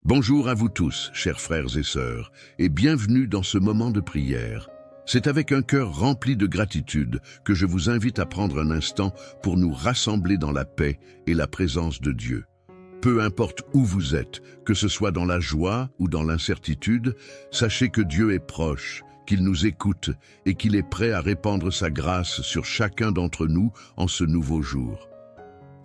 Bonjour à vous tous, chers frères et sœurs, et bienvenue dans ce moment de prière. C'est avec un cœur rempli de gratitude que je vous invite à prendre un instant pour nous rassembler dans la paix et la présence de Dieu. Peu importe où vous êtes, que ce soit dans la joie ou dans l'incertitude, sachez que Dieu est proche, qu'il nous écoute et qu'il est prêt à répandre sa grâce sur chacun d'entre nous en ce nouveau jour.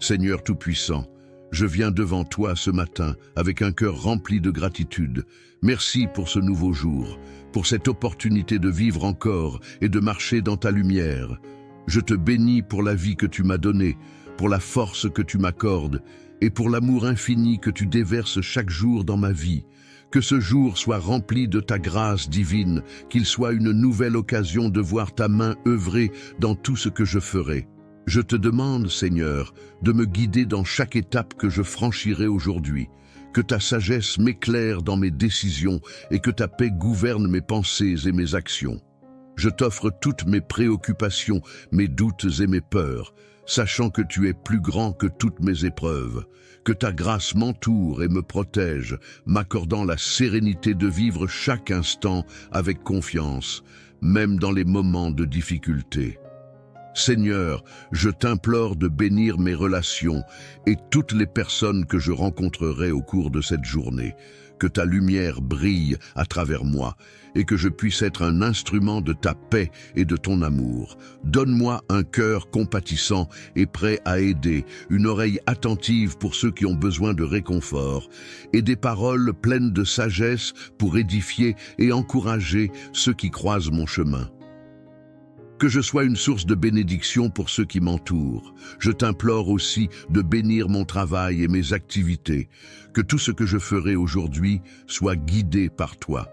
Seigneur Tout-Puissant, je viens devant toi ce matin avec un cœur rempli de gratitude. Merci pour ce nouveau jour, pour cette opportunité de vivre encore et de marcher dans ta lumière. Je te bénis pour la vie que tu m'as donnée, pour la force que tu m'accordes et pour l'amour infini que tu déverses chaque jour dans ma vie. Que ce jour soit rempli de ta grâce divine, qu'il soit une nouvelle occasion de voir ta main œuvrer dans tout ce que je ferai. Je te demande, Seigneur, de me guider dans chaque étape que je franchirai aujourd'hui, que ta sagesse m'éclaire dans mes décisions et que ta paix gouverne mes pensées et mes actions. Je t'offre toutes mes préoccupations, mes doutes et mes peurs, sachant que tu es plus grand que toutes mes épreuves, que ta grâce m'entoure et me protège, m'accordant la sérénité de vivre chaque instant avec confiance, même dans les moments de difficulté. Seigneur, je t'implore de bénir mes relations et toutes les personnes que je rencontrerai au cours de cette journée, que ta lumière brille à travers moi et que je puisse être un instrument de ta paix et de ton amour. Donne-moi un cœur compatissant et prêt à aider, une oreille attentive pour ceux qui ont besoin de réconfort et des paroles pleines de sagesse pour édifier et encourager ceux qui croisent mon chemin. Que je sois une source de bénédiction pour ceux qui m'entourent. Je t'implore aussi de bénir mon travail et mes activités, que tout ce que je ferai aujourd'hui soit guidé par toi.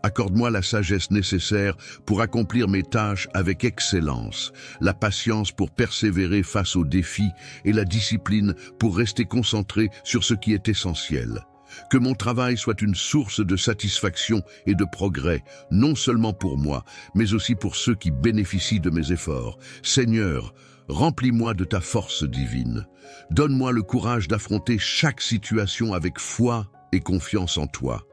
Accorde-moi la sagesse nécessaire pour accomplir mes tâches avec excellence, la patience pour persévérer face aux défis et la discipline pour rester concentré sur ce qui est essentiel. Que mon travail soit une source de satisfaction et de progrès, non seulement pour moi, mais aussi pour ceux qui bénéficient de mes efforts. Seigneur, remplis-moi de ta force divine. Donne-moi le courage d'affronter chaque situation avec foi et confiance en toi.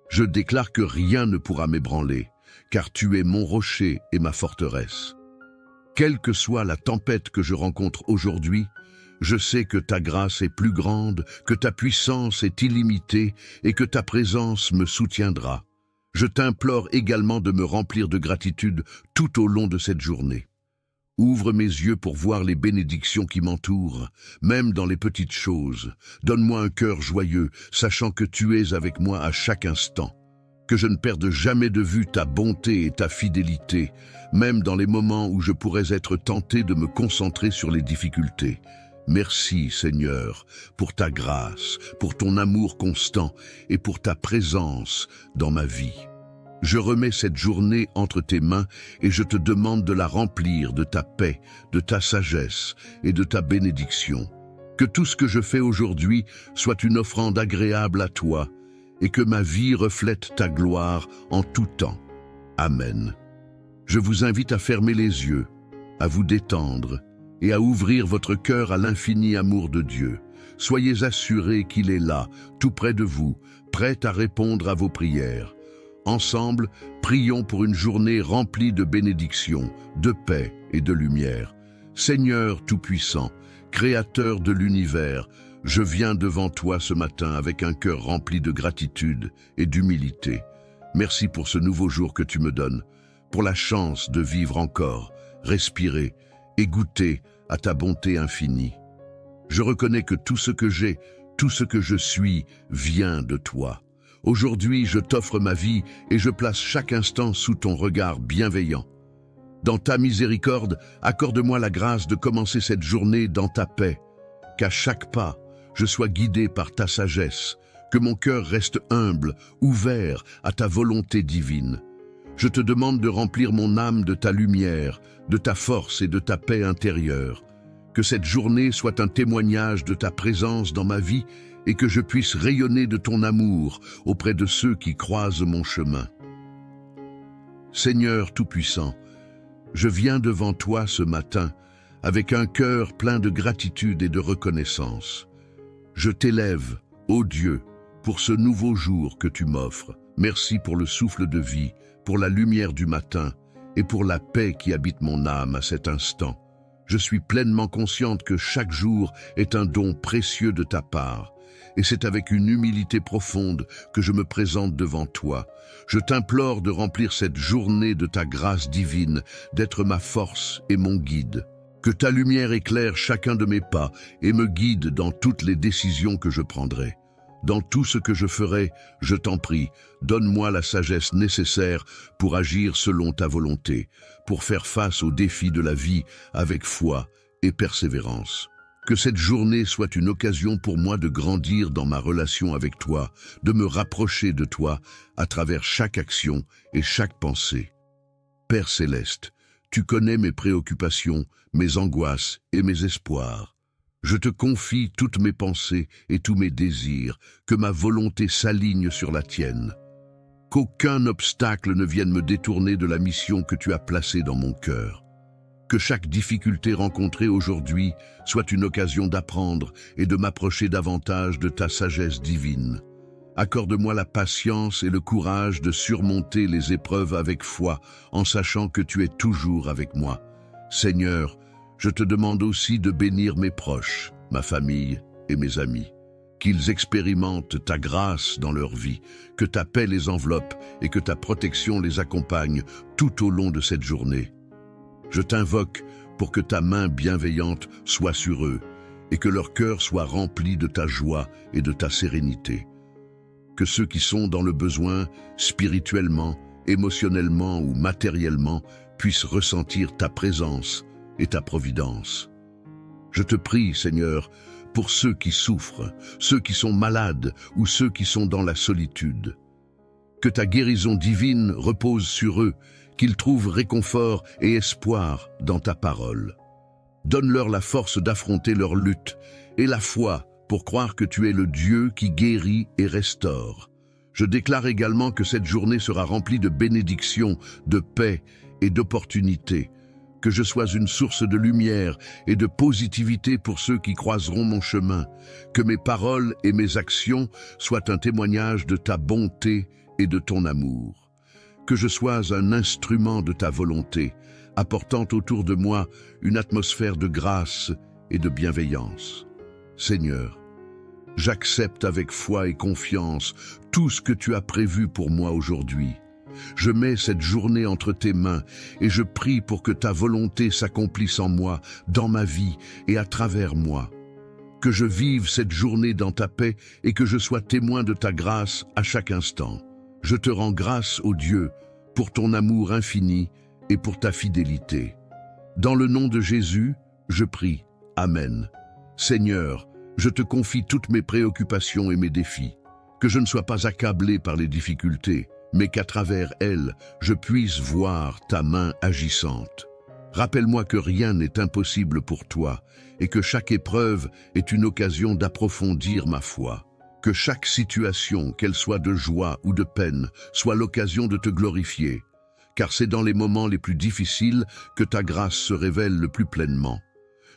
Je déclare que rien ne pourra m'ébranler, car tu es mon rocher et ma forteresse. Quelle que soit la tempête que je rencontre aujourd'hui, je sais que ta grâce est plus grande, que ta puissance est illimitée et que ta présence me soutiendra. Je t'implore également de me remplir de gratitude tout au long de cette journée. Ouvre mes yeux pour voir les bénédictions qui m'entourent, même dans les petites choses. Donne-moi un cœur joyeux, sachant que tu es avec moi à chaque instant. Que je ne perde jamais de vue ta bonté et ta fidélité, même dans les moments où je pourrais être tenté de me concentrer sur les difficultés. Merci, Seigneur, pour ta grâce, pour ton amour constant et pour ta présence dans ma vie. Je remets cette journée entre tes mains et je te demande de la remplir de ta paix, de ta sagesse et de ta bénédiction. Que tout ce que je fais aujourd'hui soit une offrande agréable à toi et que ma vie reflète ta gloire en tout temps. Amen. Je vous invite à fermer les yeux, à vous détendre et à ouvrir votre cœur à l'infini amour de Dieu. Soyez assurés qu'il est là, tout près de vous, prêt à répondre à vos prières. Ensemble, prions pour une journée remplie de bénédictions, de paix et de lumière. Seigneur Tout-Puissant, Créateur de l'univers, je viens devant toi ce matin avec un cœur rempli de gratitude et d'humilité. Merci pour ce nouveau jour que tu me donnes, pour la chance de vivre encore, respirer et goûter à ta bonté infinie. Je reconnais que tout ce que j'ai, tout ce que je suis, vient de toi. Aujourd'hui, je t'offre ma vie et je place chaque instant sous ton regard bienveillant. Dans ta miséricorde, accorde-moi la grâce de commencer cette journée dans ta paix. Qu'à chaque pas, je sois guidé par ta sagesse, que mon cœur reste humble, ouvert à ta volonté divine. Je te demande de remplir mon âme de ta lumière, de ta force et de ta paix intérieure. Que cette journée soit un témoignage de ta présence dans ma vie et que je puisse rayonner de ton amour auprès de ceux qui croisent mon chemin. Seigneur Tout-Puissant, je viens devant toi ce matin avec un cœur plein de gratitude et de reconnaissance. Je t'élève, ô Dieu, pour ce nouveau jour que tu m'offres. Merci pour le souffle de vie, pour la lumière du matin et pour la paix qui habite mon âme à cet instant. Je suis pleinement consciente que chaque jour est un don précieux de ta part. Et c'est avec une humilité profonde que je me présente devant toi. Je t'implore de remplir cette journée de ta grâce divine, d'être ma force et mon guide. Que ta lumière éclaire chacun de mes pas et me guide dans toutes les décisions que je prendrai. Dans tout ce que je ferai, je t'en prie, donne-moi la sagesse nécessaire pour agir selon ta volonté, pour faire face aux défis de la vie avec foi et persévérance. Que cette journée soit une occasion pour moi de grandir dans ma relation avec toi, de me rapprocher de toi à travers chaque action et chaque pensée. Père céleste, tu connais mes préoccupations, mes angoisses et mes espoirs. Je te confie toutes mes pensées et tous mes désirs, que ma volonté s'aligne sur la tienne. Qu'aucun obstacle ne vienne me détourner de la mission que tu as placée dans mon cœur. Que chaque difficulté rencontrée aujourd'hui soit une occasion d'apprendre et de m'approcher davantage de ta sagesse divine. Accorde-moi la patience et le courage de surmonter les épreuves avec foi, en sachant que tu es toujours avec moi. Seigneur, je te demande aussi de bénir mes proches, ma famille et mes amis. Qu'ils expérimentent ta grâce dans leur vie, que ta paix les enveloppe et que ta protection les accompagne tout au long de cette journée. Je t'invoque pour que ta main bienveillante soit sur eux et que leur cœur soit rempli de ta joie et de ta sérénité. Que ceux qui sont dans le besoin, spirituellement, émotionnellement ou matériellement, puissent ressentir ta présence et ta providence. Je te prie, Seigneur, pour ceux qui souffrent, ceux qui sont malades ou ceux qui sont dans la solitude. Que ta guérison divine repose sur eux, qu'ils trouvent réconfort et espoir dans ta parole. Donne-leur la force d'affronter leur lutte et la foi pour croire que tu es le Dieu qui guérit et restaure. Je déclare également que cette journée sera remplie de bénédictions, de paix et d'opportunités. Que je sois une source de lumière et de positivité pour ceux qui croiseront mon chemin. Que mes paroles et mes actions soient un témoignage de ta bonté et de ton amour. Que je sois un instrument de ta volonté, apportant autour de moi une atmosphère de grâce et de bienveillance. Seigneur, j'accepte avec foi et confiance tout ce que tu as prévu pour moi aujourd'hui. Je mets cette journée entre tes mains et je prie pour que ta volonté s'accomplisse en moi, dans ma vie et à travers moi. Que je vive cette journée dans ta paix et que je sois témoin de ta grâce à chaque instant. Je te rends grâce, ô Dieu, pour ton amour infini et pour ta fidélité. Dans le nom de Jésus, je prie. Amen. Seigneur, je te confie toutes mes préoccupations et mes défis. Que je ne sois pas accablé par les difficultés, mais qu'à travers elles, je puisse voir ta main agissante. Rappelle-moi que rien n'est impossible pour toi et que chaque épreuve est une occasion d'approfondir ma foi. Que chaque situation, qu'elle soit de joie ou de peine, soit l'occasion de te glorifier, car c'est dans les moments les plus difficiles que ta grâce se révèle le plus pleinement.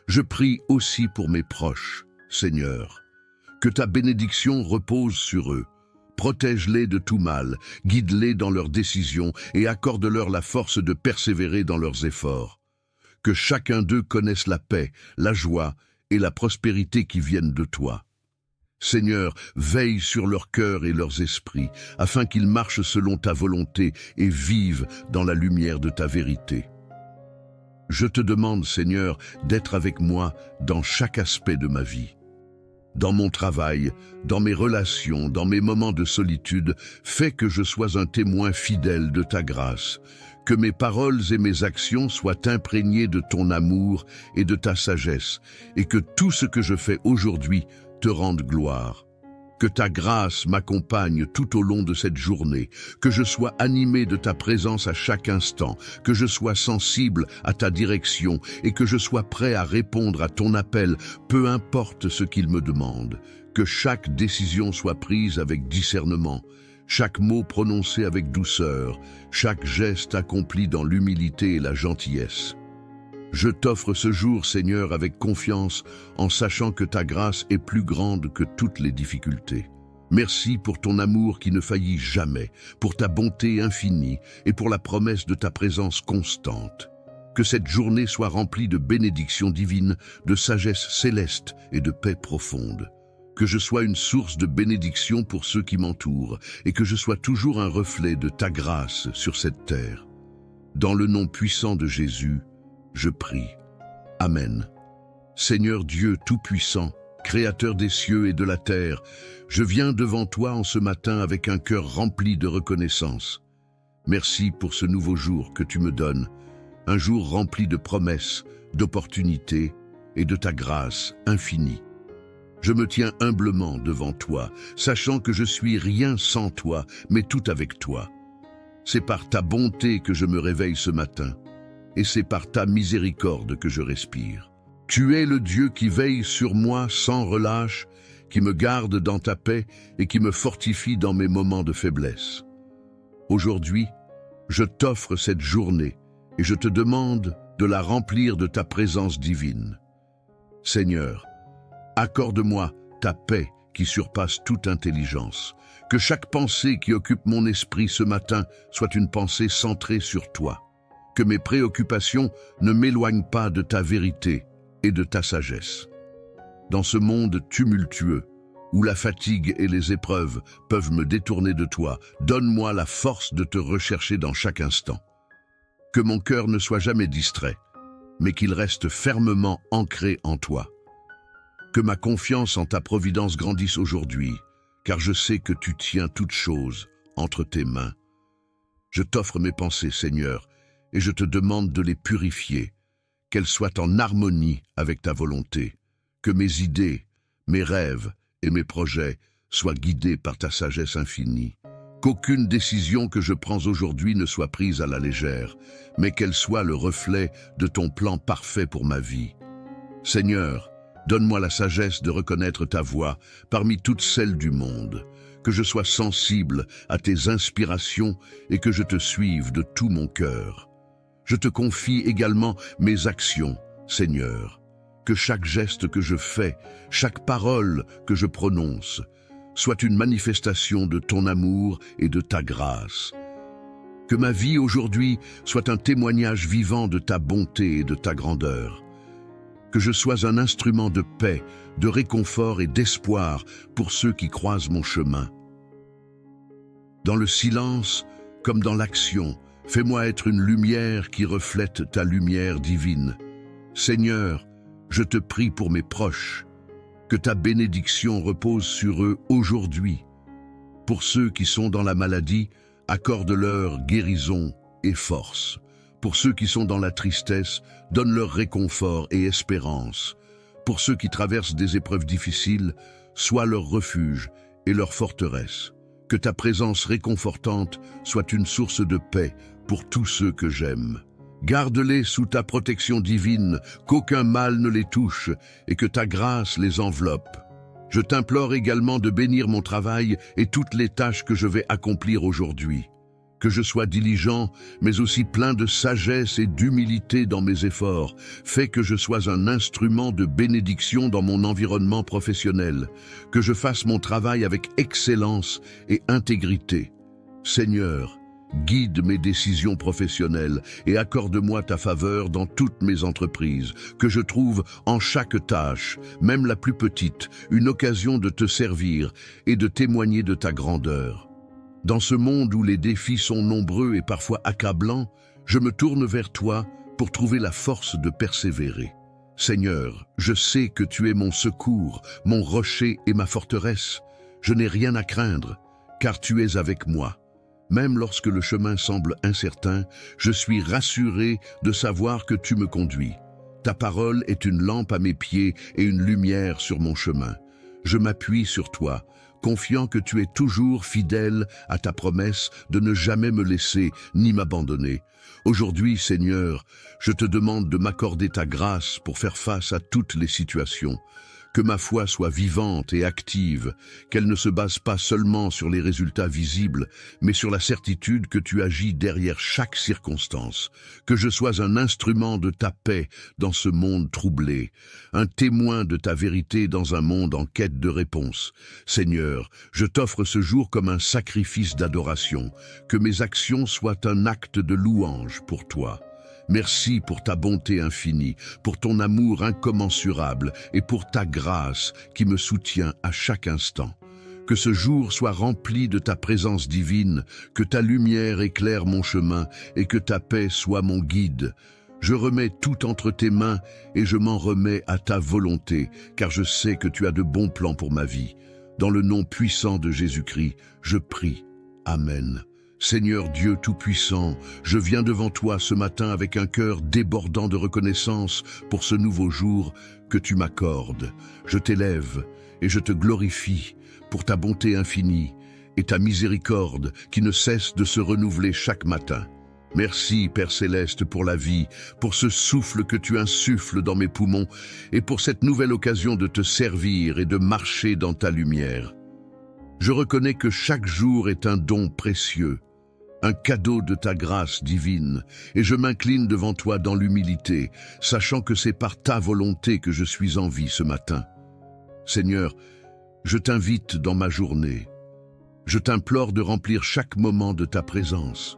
Je prie aussi pour mes proches, Seigneur. Que ta bénédiction repose sur eux. Protège-les de tout mal, guide-les dans leurs décisions et accorde-leur la force de persévérer dans leurs efforts. Que chacun d'eux connaisse la paix, la joie et la prospérité qui viennent de toi. Seigneur, veille sur leurs cœurs et leurs esprits, afin qu'ils marchent selon ta volonté et vivent dans la lumière de ta vérité. Je te demande, Seigneur, d'être avec moi dans chaque aspect de ma vie. Dans mon travail, dans mes relations, dans mes moments de solitude, fais que je sois un témoin fidèle de ta grâce, que mes paroles et mes actions soient imprégnées de ton amour et de ta sagesse, et que tout ce que je fais aujourd'hui te rende gloire. Que ta grâce m'accompagne tout au long de cette journée, que je sois animé de ta présence à chaque instant, que je sois sensible à ta direction et que je sois prêt à répondre à ton appel, peu importe ce qu'il me demande. Que chaque décision soit prise avec discernement, chaque mot prononcé avec douceur, chaque geste accompli dans l'humilité et la gentillesse. Je t'offre ce jour, Seigneur, avec confiance, en sachant que ta grâce est plus grande que toutes les difficultés. Merci pour ton amour qui ne faillit jamais, pour ta bonté infinie et pour la promesse de ta présence constante. Que cette journée soit remplie de bénédictions divines, de sagesse céleste et de paix profonde. Que je sois une source de bénédiction pour ceux qui m'entourent et que je sois toujours un reflet de ta grâce sur cette terre. Dans le nom puissant de Jésus, je prie. Amen. Seigneur Dieu Tout-Puissant, Créateur des cieux et de la terre, je viens devant toi en ce matin avec un cœur rempli de reconnaissance. Merci pour ce nouveau jour que tu me donnes, un jour rempli de promesses, d'opportunités et de ta grâce infinie. Je me tiens humblement devant toi, sachant que je suis rien sans toi, mais tout avec toi. C'est par ta bonté que je me réveille ce matin, et c'est par ta miséricorde que je respire. Tu es le Dieu qui veille sur moi sans relâche, qui me garde dans ta paix et qui me fortifie dans mes moments de faiblesse. Aujourd'hui, je t'offre cette journée et je te demande de la remplir de ta présence divine. Seigneur, accorde-moi ta paix qui surpasse toute intelligence. Que chaque pensée qui occupe mon esprit ce matin soit une pensée centrée sur toi. Que mes préoccupations ne m'éloignent pas de ta vérité et de ta sagesse. Dans ce monde tumultueux, où la fatigue et les épreuves peuvent me détourner de toi, donne-moi la force de te rechercher dans chaque instant. Que mon cœur ne soit jamais distrait, mais qu'il reste fermement ancré en toi. Que ma confiance en ta providence grandisse aujourd'hui, car je sais que tu tiens toutes choses entre tes mains. Je t'offre mes pensées, Seigneur, et je te demande de les purifier, qu'elles soient en harmonie avec ta volonté, que mes idées, mes rêves et mes projets soient guidés par ta sagesse infinie. Qu'aucune décision que je prends aujourd'hui ne soit prise à la légère, mais qu'elle soit le reflet de ton plan parfait pour ma vie. Seigneur, donne-moi la sagesse de reconnaître ta voix parmi toutes celles du monde, que je sois sensible à tes inspirations et que je te suive de tout mon cœur. Je te confie également mes actions, Seigneur, que chaque geste que je fais, chaque parole que je prononce, soit une manifestation de ton amour et de ta grâce. Que ma vie aujourd'hui soit un témoignage vivant de ta bonté et de ta grandeur. Que je sois un instrument de paix, de réconfort et d'espoir pour ceux qui croisent mon chemin. Dans le silence, comme dans l'action, fais-moi être une lumière qui reflète ta lumière divine. Seigneur, je te prie pour mes proches, que ta bénédiction repose sur eux aujourd'hui. Pour ceux qui sont dans la maladie, accorde-leur guérison et force. Pour ceux qui sont dans la tristesse, donne-leur réconfort et espérance. Pour ceux qui traversent des épreuves difficiles, sois leur refuge et leur forteresse. Que ta présence réconfortante soit une source de paix pour tous ceux que j'aime. Garde-les sous ta protection divine, qu'aucun mal ne les touche et que ta grâce les enveloppe. Je t'implore également de bénir mon travail et toutes les tâches que je vais accomplir aujourd'hui. Que je sois diligent, mais aussi plein de sagesse et d'humilité dans mes efforts. Fais que je sois un instrument de bénédiction dans mon environnement professionnel. Que je fasse mon travail avec excellence et intégrité. Seigneur, guide mes décisions professionnelles et accorde-moi ta faveur dans toutes mes entreprises. Que je trouve en chaque tâche, même la plus petite, une occasion de te servir et de témoigner de ta grandeur. Dans ce monde où les défis sont nombreux et parfois accablants, je me tourne vers toi pour trouver la force de persévérer. Seigneur, je sais que tu es mon secours, mon rocher et ma forteresse. Je n'ai rien à craindre, car tu es avec moi. Même lorsque le chemin semble incertain, je suis rassuré de savoir que tu me conduis. Ta parole est une lampe à mes pieds et une lumière sur mon chemin. Je m'appuie sur toi, confiant que tu es toujours fidèle à ta promesse de ne jamais me laisser ni m'abandonner. Aujourd'hui, Seigneur, je te demande de m'accorder ta grâce pour faire face à toutes les situations. Que ma foi soit vivante et active, qu'elle ne se base pas seulement sur les résultats visibles, mais sur la certitude que tu agis derrière chaque circonstance. Que je sois un instrument de ta paix dans ce monde troublé, un témoin de ta vérité dans un monde en quête de réponse. Seigneur, je t'offre ce jour comme un sacrifice d'adoration, que mes actions soient un acte de louange pour toi. Merci pour ta bonté infinie, pour ton amour incommensurable et pour ta grâce qui me soutient à chaque instant. Que ce jour soit rempli de ta présence divine, que ta lumière éclaire mon chemin et que ta paix soit mon guide. Je remets tout entre tes mains et je m'en remets à ta volonté, car je sais que tu as de bons plans pour ma vie. Dans le nom puissant de Jésus-Christ, je prie. Amen. Seigneur Dieu Tout-Puissant, je viens devant toi ce matin avec un cœur débordant de reconnaissance pour ce nouveau jour que tu m'accordes. Je t'élève et je te glorifie pour ta bonté infinie et ta miséricorde qui ne cesse de se renouveler chaque matin. Merci, Père Céleste, pour la vie, pour ce souffle que tu insuffles dans mes poumons et pour cette nouvelle occasion de te servir et de marcher dans ta lumière. Je reconnais que chaque jour est un don précieux, un cadeau de ta grâce divine, et je m'incline devant toi dans l'humilité, sachant que c'est par ta volonté que je suis en vie ce matin. Seigneur, je t'invite dans ma journée. Je t'implore de remplir chaque moment de ta présence.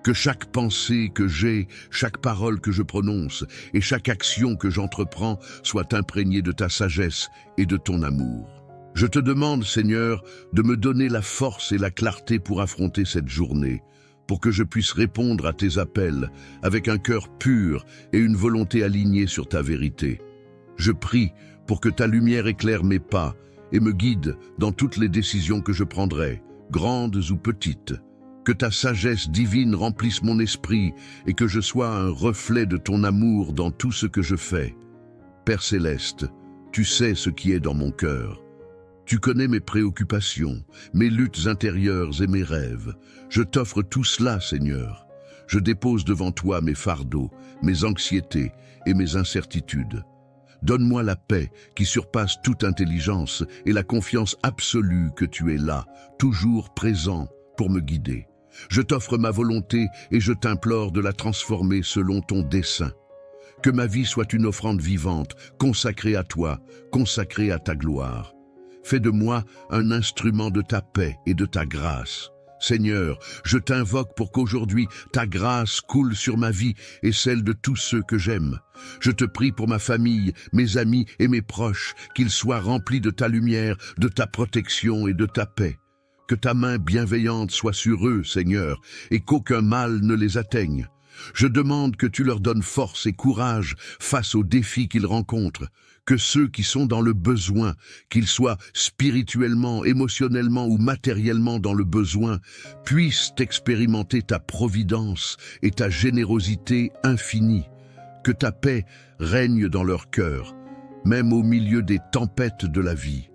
Que chaque pensée que j'ai, chaque parole que je prononce et chaque action que j'entreprends soit imprégnée de ta sagesse et de ton amour. Je te demande, Seigneur, de me donner la force et la clarté pour affronter cette journée, pour que je puisse répondre à tes appels avec un cœur pur et une volonté alignée sur ta vérité. Je prie pour que ta lumière éclaire mes pas et me guide dans toutes les décisions que je prendrai, grandes ou petites. Que ta sagesse divine remplisse mon esprit et que je sois un reflet de ton amour dans tout ce que je fais. Père Céleste, tu sais ce qui est dans mon cœur. Tu connais mes préoccupations, mes luttes intérieures et mes rêves. Je t'offre tout cela, Seigneur. Je dépose devant toi mes fardeaux, mes anxiétés et mes incertitudes. Donne-moi la paix qui surpasse toute intelligence et la confiance absolue que tu es là, toujours présent pour me guider. Je t'offre ma volonté et je t'implore de la transformer selon ton dessein. Que ma vie soit une offrande vivante, consacrée à toi, consacrée à ta gloire. Fais de moi un instrument de ta paix et de ta grâce. Seigneur, je t'invoque pour qu'aujourd'hui ta grâce coule sur ma vie et celle de tous ceux que j'aime. Je te prie pour ma famille, mes amis et mes proches, qu'ils soient remplis de ta lumière, de ta protection et de ta paix. Que ta main bienveillante soit sur eux, Seigneur, et qu'aucun mal ne les atteigne. Je demande que tu leur donnes force et courage face aux défis qu'ils rencontrent. Que ceux qui sont dans le besoin, qu'ils soient spirituellement, émotionnellement ou matériellement dans le besoin, puissent expérimenter ta providence et ta générosité infinie. Que ta paix règne dans leur cœur, même au milieu des tempêtes de la vie.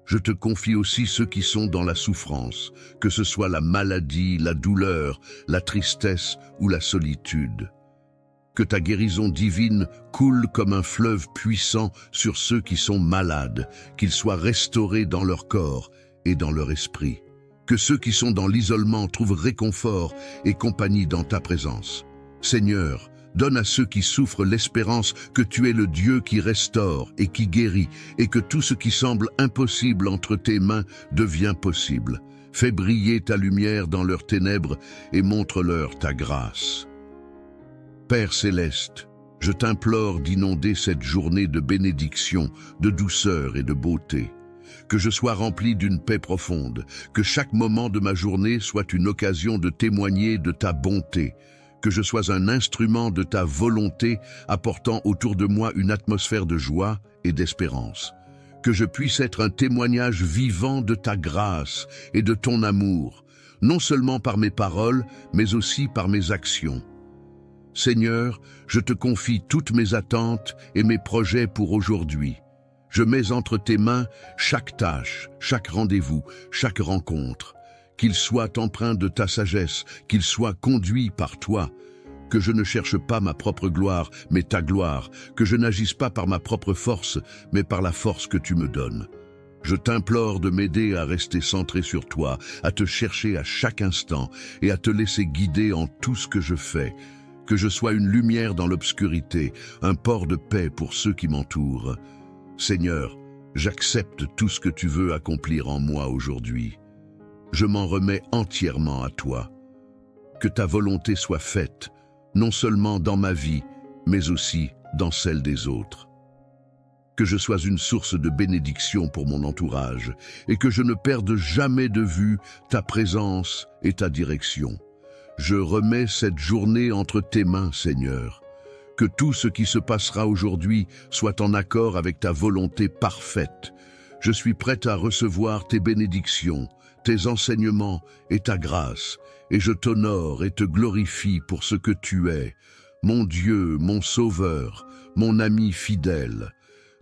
Je te confie aussi ceux qui sont dans la souffrance, que ce soit la maladie, la douleur, la tristesse ou la solitude. Que ta guérison divine coule comme un fleuve puissant sur ceux qui sont malades, qu'ils soient restaurés dans leur corps et dans leur esprit. Que ceux qui sont dans l'isolement trouvent réconfort et compagnie dans ta présence. Seigneur, donne à ceux qui souffrent l'espérance que tu es le Dieu qui restaure et qui guérit, et que tout ce qui semble impossible entre tes mains devient possible. Fais briller ta lumière dans leurs ténèbres et montre-leur ta grâce. Père Céleste, je t'implore d'inonder cette journée de bénédiction, de douceur et de beauté. Que je sois rempli d'une paix profonde, que chaque moment de ma journée soit une occasion de témoigner de ta bonté, que je sois un instrument de ta volonté apportant autour de moi une atmosphère de joie et d'espérance. Que je puisse être un témoignage vivant de ta grâce et de ton amour, non seulement par mes paroles, mais aussi par mes actions. Seigneur, je te confie toutes mes attentes et mes projets pour aujourd'hui. Je mets entre tes mains chaque tâche, chaque rendez-vous, chaque rencontre. Qu'il soit empreint de ta sagesse, qu'il soit conduit par toi. que je ne cherche pas ma propre gloire, mais ta gloire, que je n'agisse pas par ma propre force, mais par la force que tu me donnes. Je t'implore de m'aider à rester centré sur toi, à te chercher à chaque instant et à te laisser guider en tout ce que je fais, que je sois une lumière dans l'obscurité, un port de paix pour ceux qui m'entourent. Seigneur, j'accepte tout ce que tu veux accomplir en moi aujourd'hui. Je m'en remets entièrement à toi. Que ta volonté soit faite, non seulement dans ma vie, mais aussi dans celle des autres. Que je sois une source de bénédiction pour mon entourage et que je ne perde jamais de vue ta présence et ta direction. Je remets cette journée entre tes mains, Seigneur. Que tout ce qui se passera aujourd'hui soit en accord avec ta volonté parfaite. Je suis prête à recevoir tes bénédictions, tes enseignements et ta grâce, et je t'honore et te glorifie pour ce que tu es, mon Dieu, mon Sauveur, mon ami fidèle.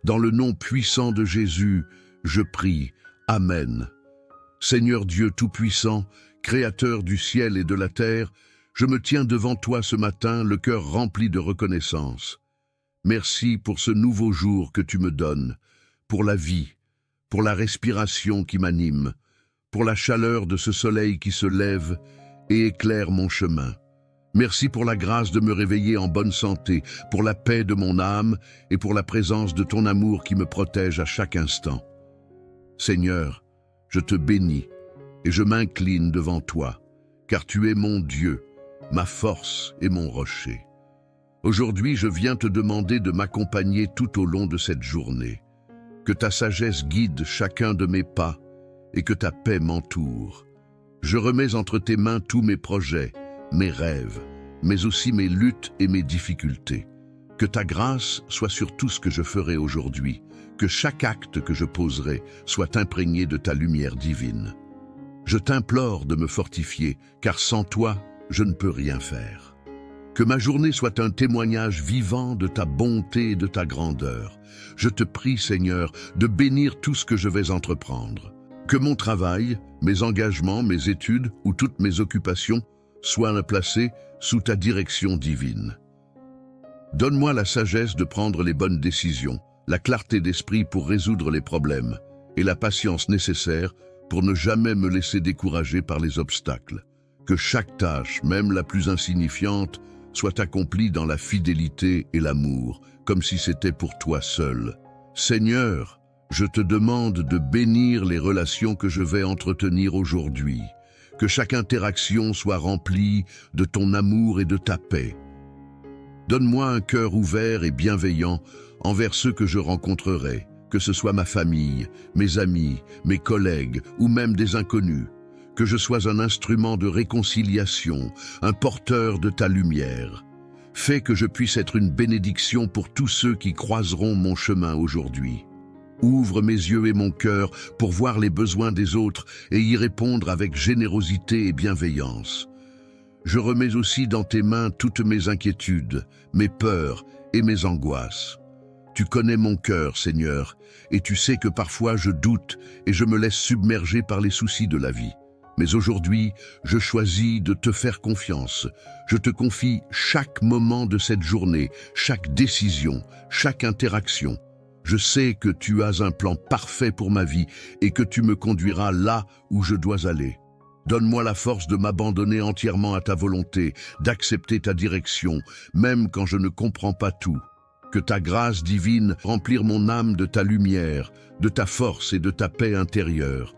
Dans le nom puissant de Jésus, je prie. Amen. Seigneur Dieu Tout-Puissant, Créateur du ciel et de la terre, je me tiens devant toi ce matin, le cœur rempli de reconnaissance. Merci pour ce nouveau jour que tu me donnes, pour la vie, pour la respiration qui m'anime, pour la chaleur de ce soleil qui se lève et éclaire mon chemin. Merci pour la grâce de me réveiller en bonne santé, pour la paix de mon âme et pour la présence de ton amour qui me protège à chaque instant. Seigneur, je te bénis et je m'incline devant toi, car tu es mon Dieu, ma force et mon rocher. Aujourd'hui, je viens te demander de m'accompagner tout au long de cette journée. Que ta sagesse guide chacun de mes pas et que ta paix m'entoure. Je remets entre tes mains tous mes projets, mes rêves, mais aussi mes luttes et mes difficultés. Que ta grâce soit sur tout ce que je ferai aujourd'hui, que chaque acte que je poserai soit imprégné de ta lumière divine. Je t'implore de me fortifier, car sans toi, je ne peux rien faire. Que ma journée soit un témoignage vivant de ta bonté et de ta grandeur. Je te prie, Seigneur, de bénir tout ce que je vais entreprendre. Que mon travail, mes engagements, mes études ou toutes mes occupations soient placés sous ta direction divine. Donne-moi la sagesse de prendre les bonnes décisions, la clarté d'esprit pour résoudre les problèmes et la patience nécessaire pour ne jamais me laisser décourager par les obstacles. Que chaque tâche, même la plus insignifiante, soit accomplie dans la fidélité et l'amour, comme si c'était pour toi seul. Seigneur, je te demande de bénir les relations que je vais entretenir aujourd'hui. Que chaque interaction soit remplie de ton amour et de ta paix. Donne-moi un cœur ouvert et bienveillant envers ceux que je rencontrerai, que ce soit ma famille, mes amis, mes collègues ou même des inconnus. Que je sois un instrument de réconciliation, un porteur de ta lumière. Fais que je puisse être une bénédiction pour tous ceux qui croiseront mon chemin aujourd'hui. Ouvre mes yeux et mon cœur pour voir les besoins des autres et y répondre avec générosité et bienveillance. Je remets aussi dans tes mains toutes mes inquiétudes, mes peurs et mes angoisses. Tu connais mon cœur, Seigneur, et tu sais que parfois je doute et je me laisse submerger par les soucis de la vie. Mais aujourd'hui, je choisis de te faire confiance. Je te confie chaque moment de cette journée, chaque décision, chaque interaction. Je sais que tu as un plan parfait pour ma vie et que tu me conduiras là où je dois aller. Donne-moi la force de m'abandonner entièrement à ta volonté, d'accepter ta direction, même quand je ne comprends pas tout. Que ta grâce divine remplisse mon âme de ta lumière, de ta force et de ta paix intérieure.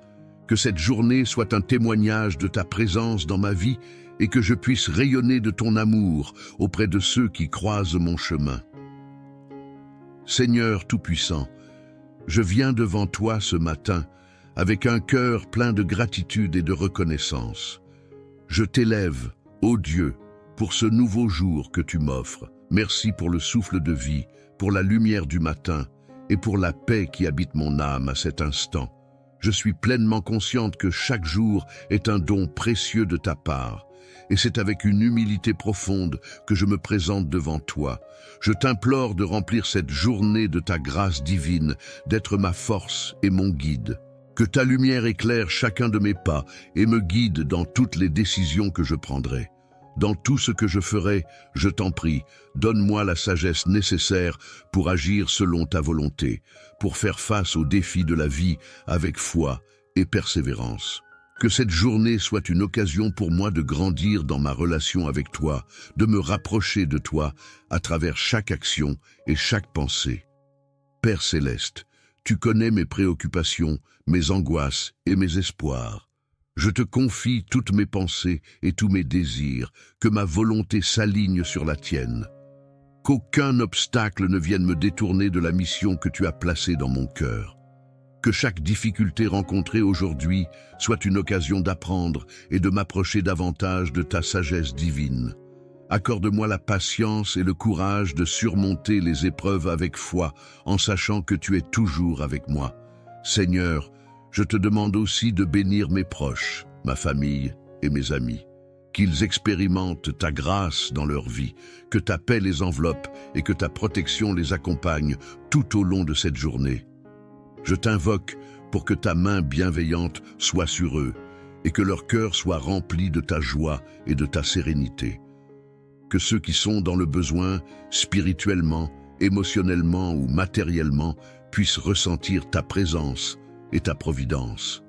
Que cette journée soit un témoignage de ta présence dans ma vie et que je puisse rayonner de ton amour auprès de ceux qui croisent mon chemin. Seigneur Tout-Puissant, je viens devant toi ce matin avec un cœur plein de gratitude et de reconnaissance. Je t'élève, ô Dieu, pour ce nouveau jour que tu m'offres. Merci pour le souffle de vie, pour la lumière du matin et pour la paix qui habite mon âme à cet instant. Je suis pleinement consciente que chaque jour est un don précieux de ta part. Et c'est avec une humilité profonde que je me présente devant toi. Je t'implore de remplir cette journée de ta grâce divine, d'être ma force et mon guide. Que ta lumière éclaire chacun de mes pas et me guide dans toutes les décisions que je prendrai. Dans tout ce que je ferai, je t'en prie, donne-moi la sagesse nécessaire pour agir selon ta volonté, pour faire face aux défis de la vie avec foi et persévérance. Que cette journée soit une occasion pour moi de grandir dans ma relation avec toi, de me rapprocher de toi à travers chaque action et chaque pensée. Père céleste, tu connais mes préoccupations, mes angoisses et mes espoirs. Je te confie toutes mes pensées et tous mes désirs, que ma volonté s'aligne sur la tienne. Qu'aucun obstacle ne vienne me détourner de la mission que tu as placée dans mon cœur. Que chaque difficulté rencontrée aujourd'hui soit une occasion d'apprendre et de m'approcher davantage de ta sagesse divine. Accorde-moi la patience et le courage de surmonter les épreuves avec foi, en sachant que tu es toujours avec moi. Seigneur, je te demande aussi de bénir mes proches, ma famille et mes amis. Qu'ils expérimentent ta grâce dans leur vie, que ta paix les enveloppe et que ta protection les accompagne tout au long de cette journée. Je t'invoque pour que ta main bienveillante soit sur eux et que leur cœur soit rempli de ta joie et de ta sérénité. Que ceux qui sont dans le besoin, spirituellement, émotionnellement ou matériellement, puissent ressentir ta présence et ta providence.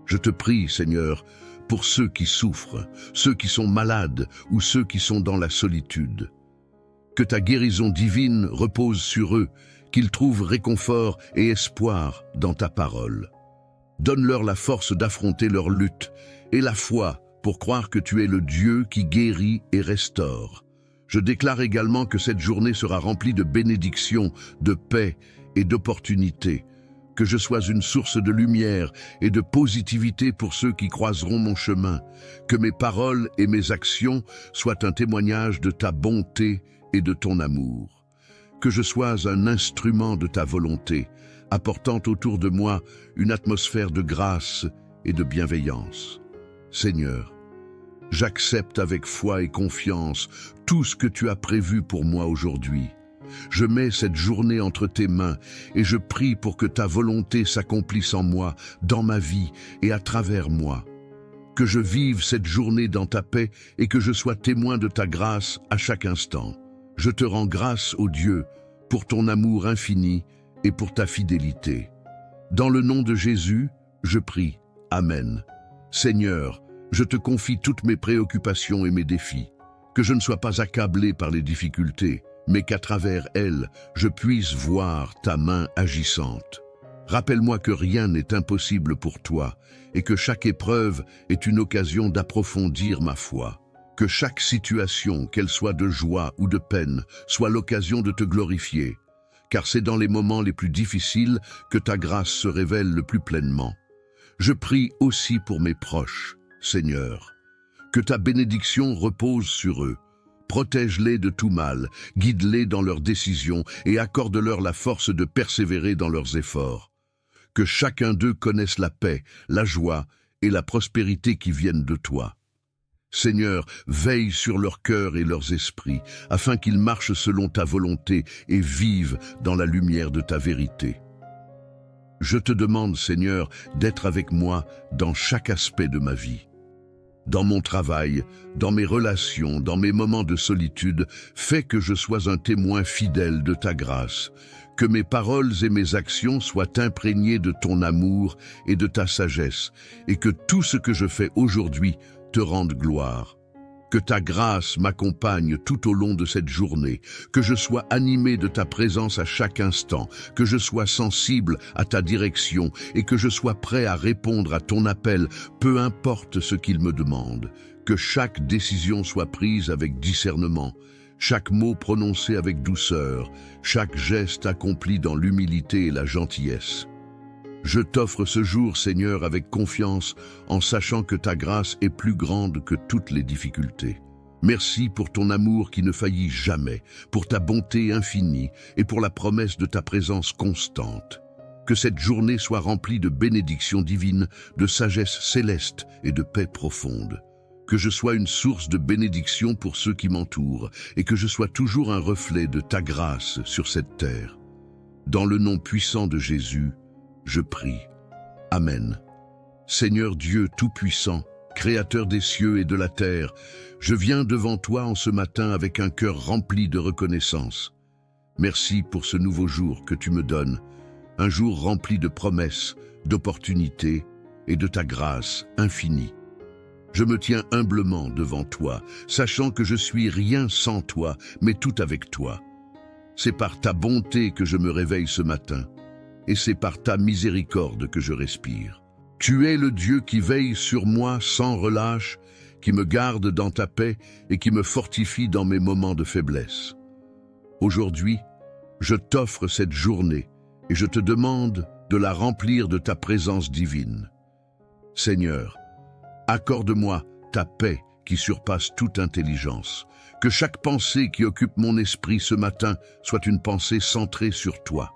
Je te prie, Seigneur, pour ceux qui souffrent, ceux qui sont malades ou ceux qui sont dans la solitude. Que ta guérison divine repose sur eux, qu'ils trouvent réconfort et espoir dans ta parole. Donne-leur la force d'affronter leur lutte et la foi pour croire que tu es le Dieu qui guérit et restaure. Je déclare également que cette journée sera remplie de bénédictions, de paix et d'opportunités, que je sois une source de lumière et de positivité pour ceux qui croiseront mon chemin, que mes paroles et mes actions soient un témoignage de ta bonté et de ton amour, que je sois un instrument de ta volonté, apportant autour de moi une atmosphère de grâce et de bienveillance. Seigneur, j'accepte avec foi et confiance tout ce que tu as prévu pour moi aujourd'hui. Je mets cette journée entre tes mains et je prie pour que ta volonté s'accomplisse en moi, dans ma vie et à travers moi. Que je vive cette journée dans ta paix et que je sois témoin de ta grâce à chaque instant. Je te rends grâce, ô Dieu, pour ton amour infini et pour ta fidélité. Dans le nom de Jésus, je prie. Amen. Seigneur, je te confie toutes mes préoccupations et mes défis. Que je ne sois pas accablé par les difficultés, mais qu'à travers elles, je puisse voir ta main agissante. Rappelle-moi que rien n'est impossible pour toi et que chaque épreuve est une occasion d'approfondir ma foi. Que chaque situation, qu'elle soit de joie ou de peine, soit l'occasion de te glorifier, car c'est dans les moments les plus difficiles que ta grâce se révèle le plus pleinement. Je prie aussi pour mes proches, Seigneur. Que ta bénédiction repose sur eux. Protège-les de tout mal, guide-les dans leurs décisions et accorde-leur la force de persévérer dans leurs efforts. Que chacun d'eux connaisse la paix, la joie et la prospérité qui viennent de toi. Seigneur, veille sur leurs cœurs et leurs esprits, afin qu'ils marchent selon ta volonté et vivent dans la lumière de ta vérité. Je te demande, Seigneur, d'être avec moi dans chaque aspect de ma vie. Dans mon travail, dans mes relations, dans mes moments de solitude, fais que je sois un témoin fidèle de ta grâce, que mes paroles et mes actions soient imprégnées de ton amour et de ta sagesse, et que tout ce que je fais aujourd'hui te rende gloire. Que ta grâce m'accompagne tout au long de cette journée, que je sois animé de ta présence à chaque instant, que je sois sensible à ta direction et que je sois prêt à répondre à ton appel, peu importe ce qu'il me demande. Que chaque décision soit prise avec discernement, chaque mot prononcé avec douceur, chaque geste accompli dans l'humilité et la gentillesse. Je t'offre ce jour, Seigneur, avec confiance, en sachant que ta grâce est plus grande que toutes les difficultés. Merci pour ton amour qui ne faillit jamais, pour ta bonté infinie et pour la promesse de ta présence constante. Que cette journée soit remplie de bénédictions divines, de sagesse céleste et de paix profonde. Que je sois une source de bénédiction pour ceux qui m'entourent et que je sois toujours un reflet de ta grâce sur cette terre. Dans le nom puissant de Jésus, je prie. Amen. Seigneur Dieu Tout-Puissant, Créateur des cieux et de la terre, je viens devant toi en ce matin avec un cœur rempli de reconnaissance. Merci pour ce nouveau jour que tu me donnes, un jour rempli de promesses, d'opportunités et de ta grâce infinie. Je me tiens humblement devant toi, sachant que je suis rien sans toi, mais tout avec toi. C'est par ta bonté que je me réveille ce matin, et c'est par ta miséricorde que je respire. Tu es le Dieu qui veille sur moi sans relâche, qui me garde dans ta paix et qui me fortifie dans mes moments de faiblesse. Aujourd'hui, je t'offre cette journée et je te demande de la remplir de ta présence divine. Seigneur, accorde-moi ta paix qui surpasse toute intelligence, que chaque pensée qui occupe mon esprit ce matin soit une pensée centrée sur toi,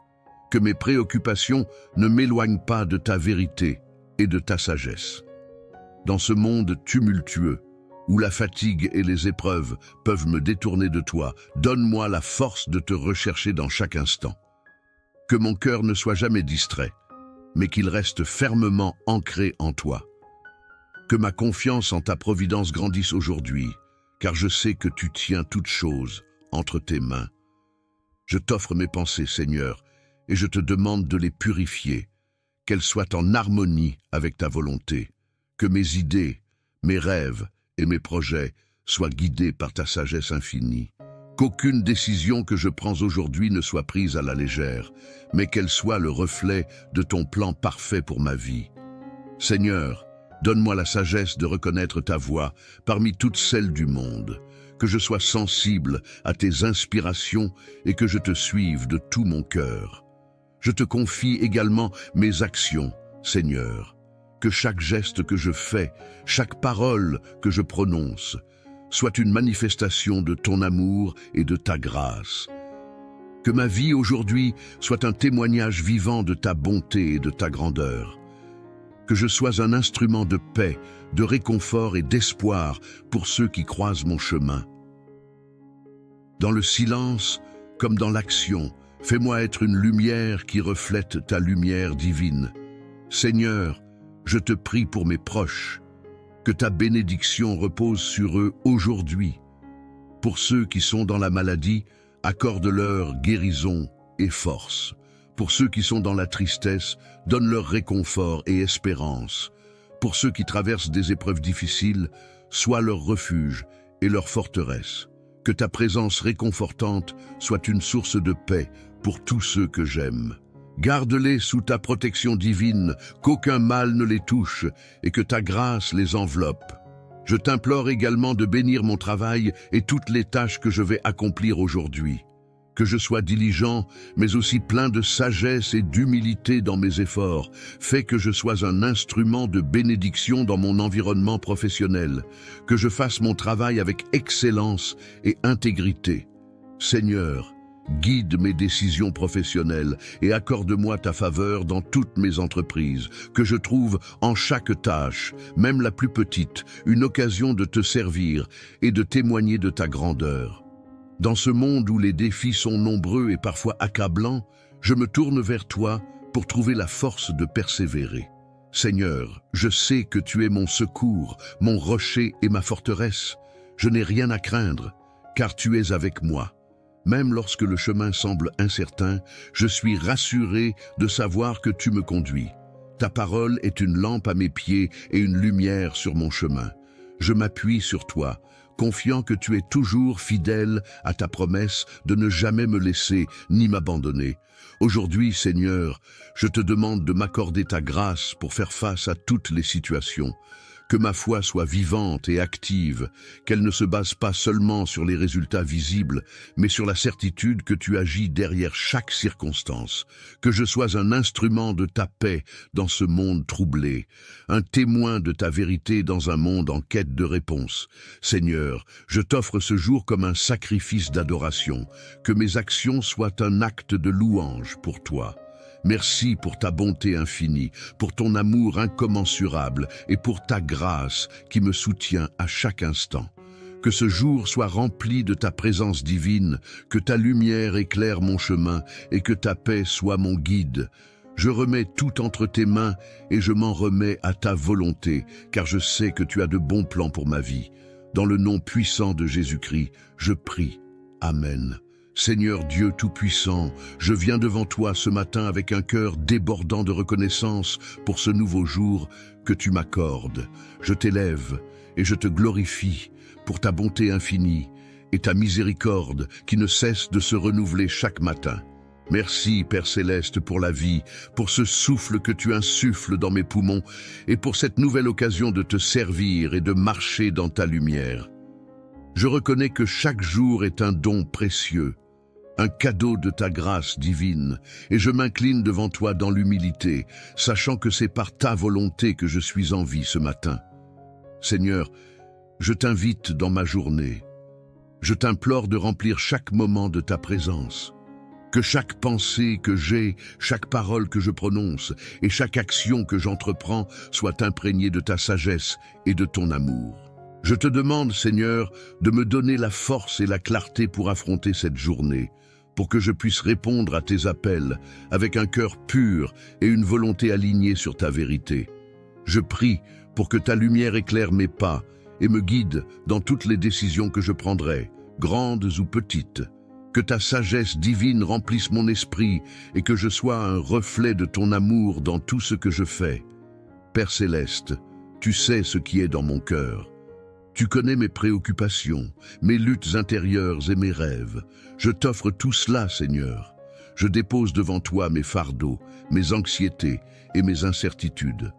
que mes préoccupations ne m'éloignent pas de ta vérité et de ta sagesse. Dans ce monde tumultueux, où la fatigue et les épreuves peuvent me détourner de toi, donne-moi la force de te rechercher dans chaque instant. Que mon cœur ne soit jamais distrait, mais qu'il reste fermement ancré en toi. Que ma confiance en ta providence grandisse aujourd'hui, car je sais que tu tiens toutes choses entre tes mains. Je t'offre mes pensées, Seigneur, et je te demande de les purifier, qu'elles soient en harmonie avec ta volonté, que mes idées, mes rêves et mes projets soient guidés par ta sagesse infinie, qu'aucune décision que je prends aujourd'hui ne soit prise à la légère, mais qu'elle soit le reflet de ton plan parfait pour ma vie. Seigneur, donne-moi la sagesse de reconnaître ta voix parmi toutes celles du monde, que je sois sensible à tes inspirations et que je te suive de tout mon cœur. Je te confie également mes actions, Seigneur, que chaque geste que je fais, chaque parole que je prononce, soit une manifestation de ton amour et de ta grâce. Que ma vie aujourd'hui soit un témoignage vivant de ta bonté et de ta grandeur. Que je sois un instrument de paix, de réconfort et d'espoir pour ceux qui croisent mon chemin. Dans le silence, comme dans l'action, fais-moi être une lumière qui reflète ta lumière divine. Seigneur, je te prie pour mes proches, que ta bénédiction repose sur eux aujourd'hui. Pour ceux qui sont dans la maladie, accorde-leur guérison et force. Pour ceux qui sont dans la tristesse, donne-leur réconfort et espérance. Pour ceux qui traversent des épreuves difficiles, sois leur refuge et leur forteresse. Que ta présence réconfortante soit une source de paix pour tous ceux que j'aime. Garde-les sous ta protection divine, qu'aucun mal ne les touche et que ta grâce les enveloppe. Je t'implore également de bénir mon travail et toutes les tâches que je vais accomplir aujourd'hui. Que je sois diligent, mais aussi plein de sagesse et d'humilité dans mes efforts. Fais que je sois un instrument de bénédiction dans mon environnement professionnel. Que je fasse mon travail avec excellence et intégrité. Seigneur, guide mes décisions professionnelles et accorde-moi ta faveur dans toutes mes entreprises, que je trouve en chaque tâche, même la plus petite, une occasion de te servir et de témoigner de ta grandeur. Dans ce monde où les défis sont nombreux et parfois accablants, je me tourne vers toi pour trouver la force de persévérer. Seigneur, je sais que tu es mon secours, mon rocher et ma forteresse. Je n'ai rien à craindre, car tu es avec moi. Même lorsque le chemin semble incertain, je suis rassuré de savoir que tu me conduis. Ta parole est une lampe à mes pieds et une lumière sur mon chemin. Je m'appuie sur toi, confiant que tu es toujours fidèle à ta promesse de ne jamais me laisser ni m'abandonner. Aujourd'hui, Seigneur, je te demande de m'accorder ta grâce pour faire face à toutes les situations. Que ma foi soit vivante et active, qu'elle ne se base pas seulement sur les résultats visibles, mais sur la certitude que tu agis derrière chaque circonstance. Que je sois un instrument de ta paix dans ce monde troublé, un témoin de ta vérité dans un monde en quête de réponse. Seigneur, je t'offre ce jour comme un sacrifice d'adoration, que mes actions soient un acte de louange pour toi. Merci pour ta bonté infinie, pour ton amour incommensurable et pour ta grâce qui me soutient à chaque instant. Que ce jour soit rempli de ta présence divine, que ta lumière éclaire mon chemin et que ta paix soit mon guide. Je remets tout entre tes mains et je m'en remets à ta volonté, car je sais que tu as de bons plans pour ma vie. Dans le nom puissant de Jésus-Christ, je prie. Amen. Seigneur Dieu Tout-Puissant, je viens devant toi ce matin avec un cœur débordant de reconnaissance pour ce nouveau jour que tu m'accordes. Je t'élève et je te glorifie pour ta bonté infinie et ta miséricorde qui ne cesse de se renouveler chaque matin. Merci, Père Céleste, pour la vie, pour ce souffle que tu insuffles dans mes poumons et pour cette nouvelle occasion de te servir et de marcher dans ta lumière. Je reconnais que chaque jour est un don précieux, un cadeau de ta grâce divine, et je m'incline devant toi dans l'humilité, sachant que c'est par ta volonté que je suis en vie ce matin. Seigneur, je t'invite dans ma journée. Je t'implore de remplir chaque moment de ta présence. Que chaque pensée que j'ai, chaque parole que je prononce et chaque action que j'entreprends soit imprégnée de ta sagesse et de ton amour. Je te demande, Seigneur, de me donner la force et la clarté pour affronter cette journée, pour que je puisse répondre à tes appels avec un cœur pur et une volonté alignée sur ta vérité. Je prie pour que ta lumière éclaire mes pas et me guide dans toutes les décisions que je prendrai, grandes ou petites. Que ta sagesse divine remplisse mon esprit et que je sois un reflet de ton amour dans tout ce que je fais. Père Céleste, tu sais ce qui est dans mon cœur. Tu connais mes préoccupations, mes luttes intérieures et mes rêves. Je t'offre tout cela, Seigneur. Je dépose devant toi mes fardeaux, mes anxiétés et mes incertitudes.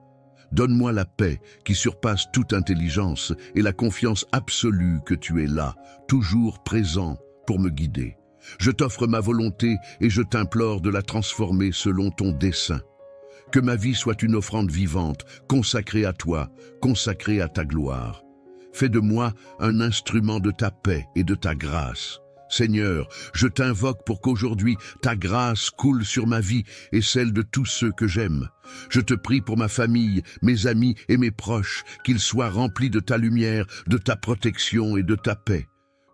Donne-moi la paix qui surpasse toute intelligence et la confiance absolue que tu es là, toujours présent pour me guider. Je t'offre ma volonté et je t'implore de la transformer selon ton dessein. Que ma vie soit une offrande vivante, consacrée à toi, consacrée à ta gloire. Fais de moi un instrument de ta paix et de ta grâce. Seigneur, je t'invoque pour qu'aujourd'hui ta grâce coule sur ma vie et celle de tous ceux que j'aime. Je te prie pour ma famille, mes amis et mes proches, qu'ils soient remplis de ta lumière, de ta protection et de ta paix.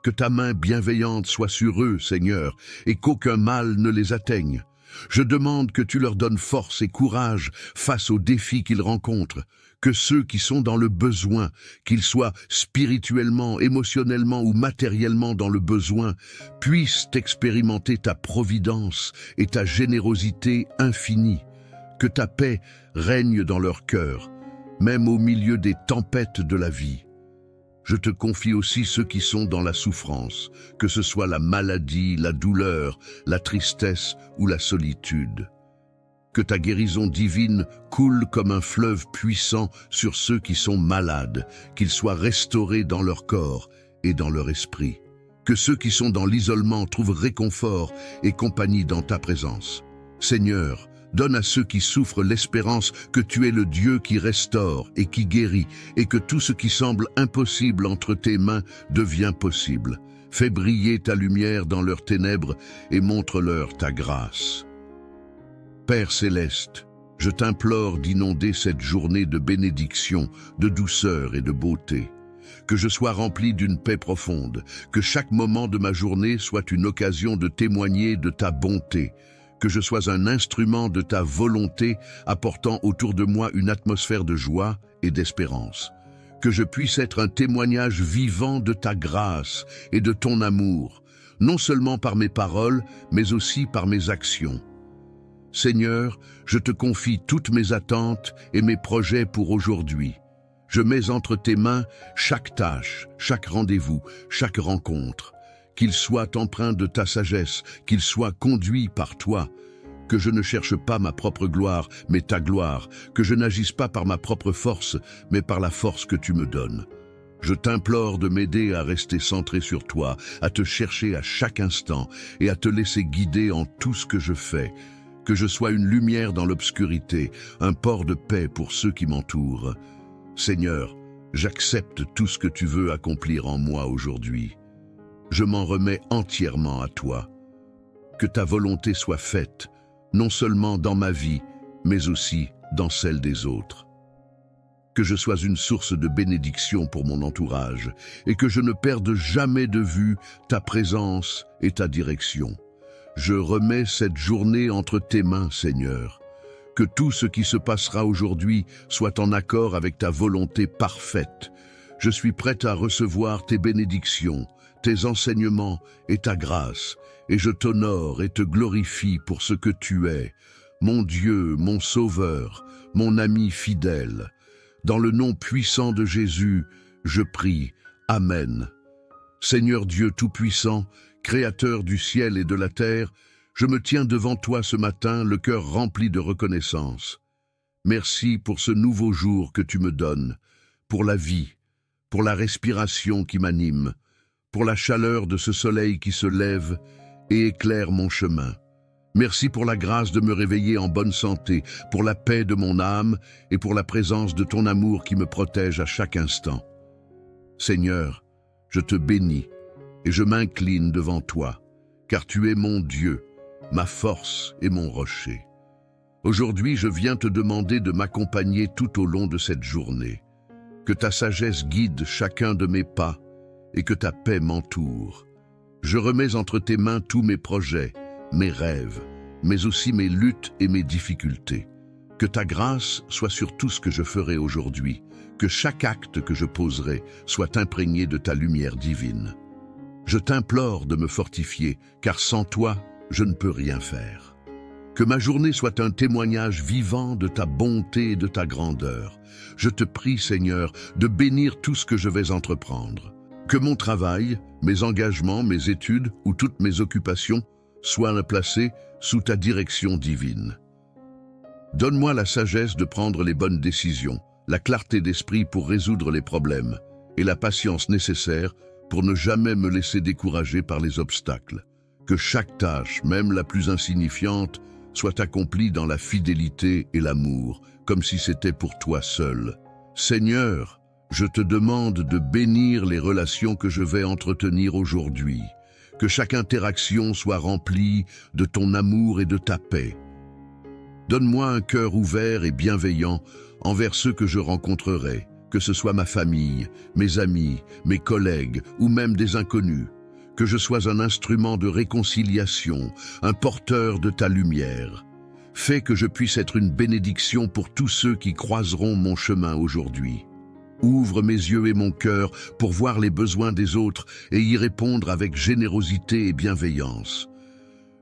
Que ta main bienveillante soit sur eux, Seigneur, et qu'aucun mal ne les atteigne. Je demande que tu leur donnes force et courage face aux défis qu'ils rencontrent, que ceux qui sont dans le besoin, qu'ils soient spirituellement, émotionnellement ou matériellement dans le besoin, puissent expérimenter ta providence et ta générosité infinie. Que ta paix règne dans leur cœur, même au milieu des tempêtes de la vie. Je te confie aussi ceux qui sont dans la souffrance, que ce soit la maladie, la douleur, la tristesse ou la solitude. Que ta guérison divine coule comme un fleuve puissant sur ceux qui sont malades, qu'ils soient restaurés dans leur corps et dans leur esprit. Que ceux qui sont dans l'isolement trouvent réconfort et compagnie dans ta présence. Seigneur, donne à ceux qui souffrent l'espérance que tu es le Dieu qui restaure et qui guérit, et que tout ce qui semble impossible entre tes mains devient possible. Fais briller ta lumière dans leurs ténèbres et montre-leur ta grâce. Père Céleste, je t'implore d'inonder cette journée de bénédiction, de douceur et de beauté. Que je sois rempli d'une paix profonde, que chaque moment de ma journée soit une occasion de témoigner de ta bonté, que je sois un instrument de ta volonté apportant autour de moi une atmosphère de joie et d'espérance. Que je puisse être un témoignage vivant de ta grâce et de ton amour, non seulement par mes paroles, mais aussi par mes actions. Seigneur, je te confie toutes mes attentes et mes projets pour aujourd'hui. Je mets entre tes mains chaque tâche, chaque rendez-vous, chaque rencontre. Qu'il soit empreint de ta sagesse, qu'il soit conduit par toi, que je ne cherche pas ma propre gloire, mais ta gloire, que je n'agisse pas par ma propre force, mais par la force que tu me donnes. Je t'implore de m'aider à rester centré sur toi, à te chercher à chaque instant et à te laisser guider en tout ce que je fais, que je sois une lumière dans l'obscurité, un port de paix pour ceux qui m'entourent. Seigneur, j'accepte tout ce que tu veux accomplir en moi aujourd'hui. Je m'en remets entièrement à toi. Que ta volonté soit faite, non seulement dans ma vie, mais aussi dans celle des autres. Que je sois une source de bénédiction pour mon entourage et que je ne perde jamais de vue ta présence et ta direction. Je remets cette journée entre tes mains, Seigneur. Que tout ce qui se passera aujourd'hui soit en accord avec ta volonté parfaite. Je suis prête à recevoir tes bénédictions, tes enseignements et ta grâce, et je t'honore et te glorifie pour ce que tu es, mon Dieu, mon Sauveur, mon ami fidèle. Dans le nom puissant de Jésus, je prie. Amen. Seigneur Dieu Tout-Puissant, Créateur du ciel et de la terre, je me tiens devant toi ce matin, le cœur rempli de reconnaissance. Merci pour ce nouveau jour que tu me donnes, pour la vie, pour la respiration qui m'anime, pour la chaleur de ce soleil qui se lève et éclaire mon chemin. Merci pour la grâce de me réveiller en bonne santé, pour la paix de mon âme et pour la présence de ton amour qui me protège à chaque instant. Seigneur, je te bénis et je m'incline devant toi, car tu es mon Dieu, ma force et mon rocher. Aujourd'hui, je viens te demander de m'accompagner tout au long de cette journée. Que ta sagesse guide chacun de mes pas et que ta paix m'entoure. Je remets entre tes mains tous mes projets, mes rêves, mais aussi mes luttes et mes difficultés. Que ta grâce soit sur tout ce que je ferai aujourd'hui, que chaque acte que je poserai soit imprégné de ta lumière divine. Je t'implore de me fortifier, car sans toi, je ne peux rien faire. Que ma journée soit un témoignage vivant de ta bonté et de ta grandeur. Je te prie, Seigneur, de bénir tout ce que je vais entreprendre. Que mon travail, mes engagements, mes études ou toutes mes occupations soient placés sous ta direction divine. Donne-moi la sagesse de prendre les bonnes décisions, la clarté d'esprit pour résoudre les problèmes et la patience nécessaire pour ne jamais me laisser décourager par les obstacles. Que chaque tâche, même la plus insignifiante, soit accomplie dans la fidélité et l'amour, comme si c'était pour toi seul. Seigneur, je te demande de bénir les relations que je vais entretenir aujourd'hui. Que chaque interaction soit remplie de ton amour et de ta paix. Donne-moi un cœur ouvert et bienveillant envers ceux que je rencontrerai, que ce soit ma famille, mes amis, mes collègues ou même des inconnus. Que je sois un instrument de réconciliation, un porteur de ta lumière. Fais que je puisse être une bénédiction pour tous ceux qui croiseront mon chemin aujourd'hui. Ouvre mes yeux et mon cœur pour voir les besoins des autres et y répondre avec générosité et bienveillance.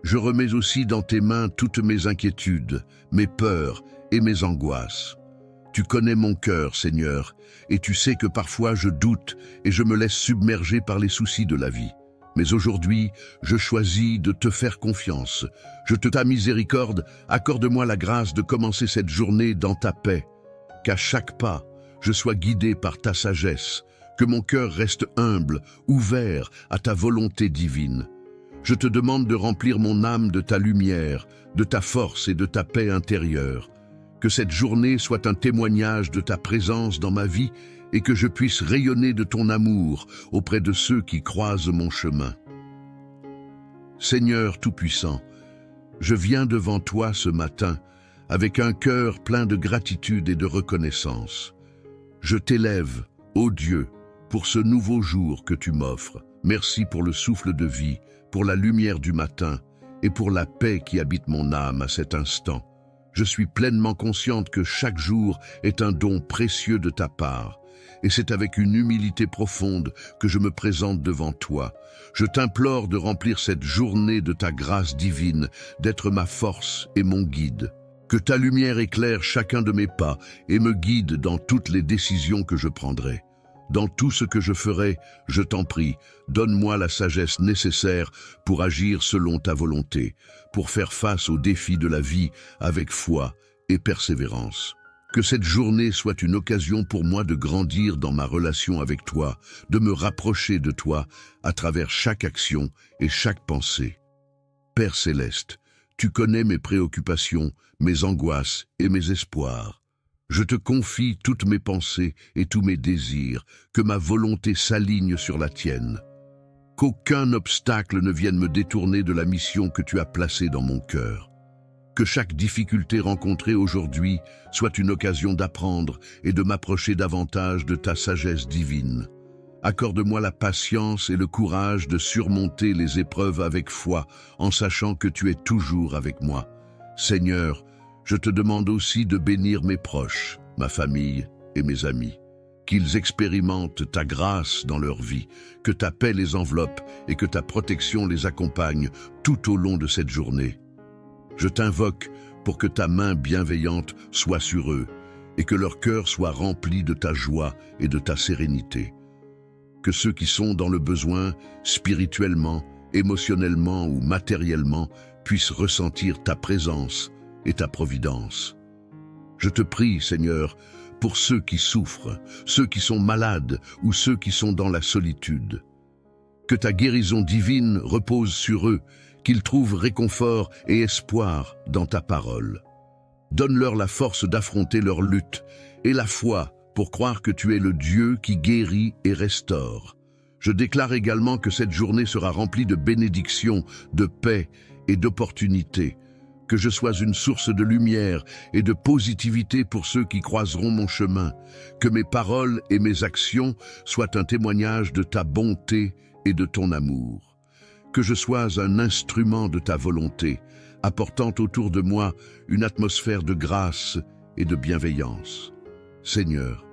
Je remets aussi dans tes mains toutes mes inquiétudes, mes peurs et mes angoisses. Tu connais mon cœur, Seigneur, et tu sais que parfois je doute et je me laisse submerger par les soucis de la vie. Mais aujourd'hui, je choisis de te faire confiance. Je te ta miséricorde, accorde-moi la grâce de commencer cette journée dans ta paix. Qu'à chaque pas, je sois guidé par ta sagesse, que mon cœur reste humble, ouvert à ta volonté divine. Je te demande de remplir mon âme de ta lumière, de ta force et de ta paix intérieure. Que cette journée soit un témoignage de ta présence dans ma vie et que je puisse rayonner de ton amour auprès de ceux qui croisent mon chemin. Seigneur Tout-Puissant, je viens devant toi ce matin avec un cœur plein de gratitude et de reconnaissance. Je t'élève, ô Dieu, pour ce nouveau jour que tu m'offres. Merci pour le souffle de vie, pour la lumière du matin et pour la paix qui habite mon âme à cet instant. Je suis pleinement consciente que chaque jour est un don précieux de ta part. Et c'est avec une humilité profonde que je me présente devant toi. Je t'implore de remplir cette journée de ta grâce divine, d'être ma force et mon guide. Que ta lumière éclaire chacun de mes pas et me guide dans toutes les décisions que je prendrai. Dans tout ce que je ferai, je t'en prie, donne-moi la sagesse nécessaire pour agir selon ta volonté, pour faire face aux défis de la vie avec foi et persévérance. Que cette journée soit une occasion pour moi de grandir dans ma relation avec toi, de me rapprocher de toi à travers chaque action et chaque pensée. Père céleste, tu connais mes préoccupations, mes angoisses et mes espoirs. Je te confie toutes mes pensées et tous mes désirs, que ma volonté s'aligne sur la tienne. Qu'aucun obstacle ne vienne me détourner de la mission que tu as placée dans mon cœur. Que chaque difficulté rencontrée aujourd'hui soit une occasion d'apprendre et de m'approcher davantage de ta sagesse divine. Accorde-moi la patience et le courage de surmonter les épreuves avec foi, en sachant que tu es toujours avec moi. Seigneur, Je te demande aussi de bénir mes proches, ma famille et mes amis, qu'ils expérimentent ta grâce dans leur vie, que ta paix les enveloppe et que ta protection les accompagne tout au long de cette journée. Je t'invoque pour que ta main bienveillante soit sur eux et que leur cœur soit rempli de ta joie et de ta sérénité. Que ceux qui sont dans le besoin, spirituellement, émotionnellement ou matériellement, puissent ressentir ta présence et ta providence. Je te prie, Seigneur, pour ceux qui souffrent, ceux qui sont malades ou ceux qui sont dans la solitude. Que ta guérison divine repose sur eux, qu'ils trouvent réconfort et espoir dans ta parole. Donne-leur la force d'affronter leur lutte et la foi pour croire que tu es le Dieu qui guérit et restaure. Je déclare également que cette journée sera remplie de bénédictions, de paix et d'opportunités. Que je sois une source de lumière et de positivité pour ceux qui croiseront mon chemin. Que mes paroles et mes actions soient un témoignage de ta bonté et de ton amour. Que je sois un instrument de ta volonté, apportant autour de moi une atmosphère de grâce et de bienveillance. Seigneur,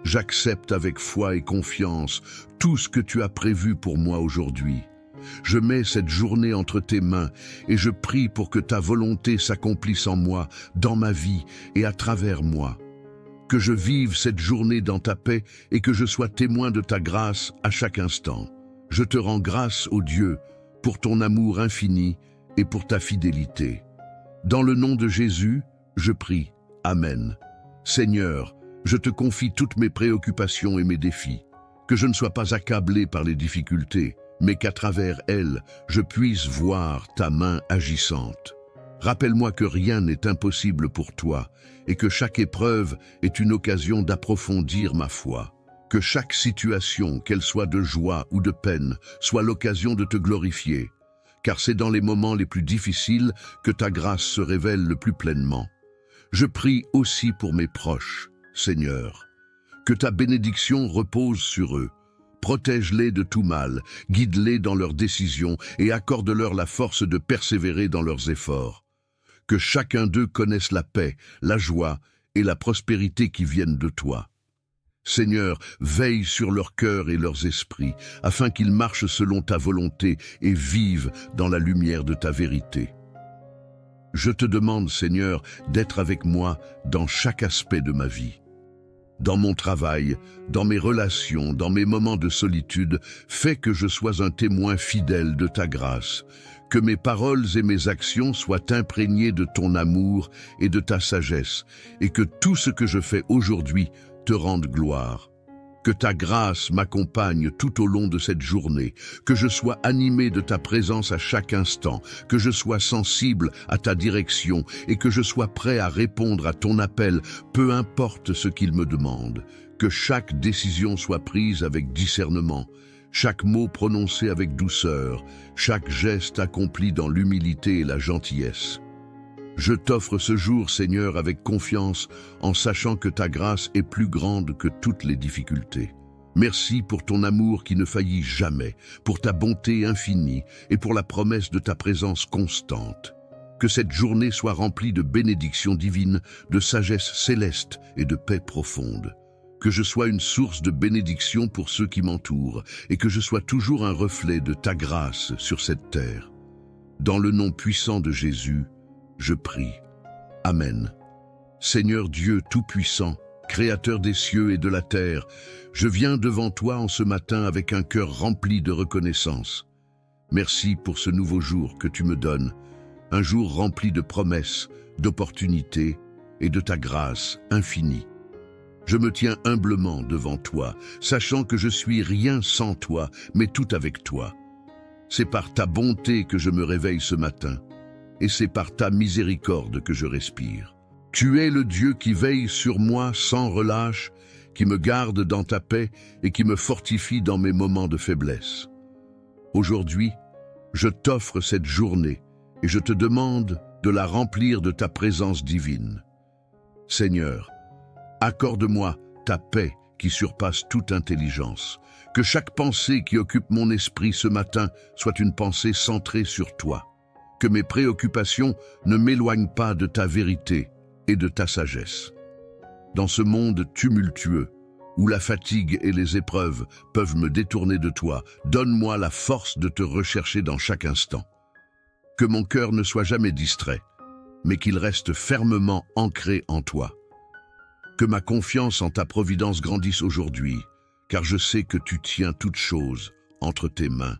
j'accepte avec foi et confiance tout ce que tu as prévu pour moi aujourd'hui. Je mets cette journée entre tes mains et je prie pour que ta volonté s'accomplisse en moi, dans ma vie et à travers moi. Que je vive cette journée dans ta paix et que je sois témoin de ta grâce à chaque instant. Je te rends grâce, ô Dieu, pour ton amour infini et pour ta fidélité. Dans le nom de Jésus, je prie. Amen. Seigneur, je te confie toutes mes préoccupations et mes défis. Que je ne sois pas accablé par les difficultés, mais qu'à travers elles, je puisse voir ta main agissante. Rappelle-moi que rien n'est impossible pour toi et que chaque épreuve est une occasion d'approfondir ma foi. Que chaque situation, qu'elle soit de joie ou de peine, soit l'occasion de te glorifier, car c'est dans les moments les plus difficiles que ta grâce se révèle le plus pleinement. Je prie aussi pour mes proches, Seigneur. Que ta bénédiction repose sur eux. Protège-les de tout mal, guide-les dans leurs décisions et accorde-leur la force de persévérer dans leurs efforts. Que chacun d'eux connaisse la paix, la joie et la prospérité qui viennent de toi. Seigneur, veille sur leurs cœurs et leurs esprits, afin qu'ils marchent selon ta volonté et vivent dans la lumière de ta vérité. Je te demande, Seigneur, d'être avec moi dans chaque aspect de ma vie. Dans mon travail, dans mes relations, dans mes moments de solitude, fais que je sois un témoin fidèle de ta grâce, que mes paroles et mes actions soient imprégnées de ton amour et de ta sagesse, et que tout ce que je fais aujourd'hui te rende gloire. Que ta grâce m'accompagne tout au long de cette journée, que je sois animé de ta présence à chaque instant, que je sois sensible à ta direction et que je sois prêt à répondre à ton appel, peu importe ce qu'il me demande. Que chaque décision soit prise avec discernement, chaque mot prononcé avec douceur, chaque geste accompli dans l'humilité et la gentillesse. Je t'offre ce jour, Seigneur, avec confiance, en sachant que ta grâce est plus grande que toutes les difficultés. Merci pour ton amour qui ne faillit jamais, pour ta bonté infinie et pour la promesse de ta présence constante. Que cette journée soit remplie de bénédictions divines, de sagesse céleste et de paix profonde. Que je sois une source de bénédiction pour ceux qui m'entourent et que je sois toujours un reflet de ta grâce sur cette terre. Dans le nom puissant de Jésus, je prie. Amen. Seigneur Dieu Tout-Puissant, Créateur des cieux et de la terre, je viens devant toi en ce matin avec un cœur rempli de reconnaissance. Merci pour ce nouveau jour que tu me donnes, un jour rempli de promesses, d'opportunités et de ta grâce infinie. Je me tiens humblement devant toi, sachant que je suis rien sans toi, mais tout avec toi. C'est par ta bonté que je me réveille ce matin. Et c'est par ta miséricorde que je respire. Tu es le Dieu qui veille sur moi sans relâche, qui me garde dans ta paix et qui me fortifie dans mes moments de faiblesse. Aujourd'hui, je t'offre cette journée et je te demande de la remplir de ta présence divine. Seigneur, accorde-moi ta paix qui surpasse toute intelligence. Que chaque pensée qui occupe mon esprit ce matin soit une pensée centrée sur toi. Que mes préoccupations ne m'éloignent pas de ta vérité et de ta sagesse. Dans ce monde tumultueux, où la fatigue et les épreuves peuvent me détourner de toi, donne-moi la force de te rechercher dans chaque instant. Que mon cœur ne soit jamais distrait, mais qu'il reste fermement ancré en toi. Que ma confiance en ta providence grandisse aujourd'hui, car je sais que tu tiens toutes choses entre tes mains.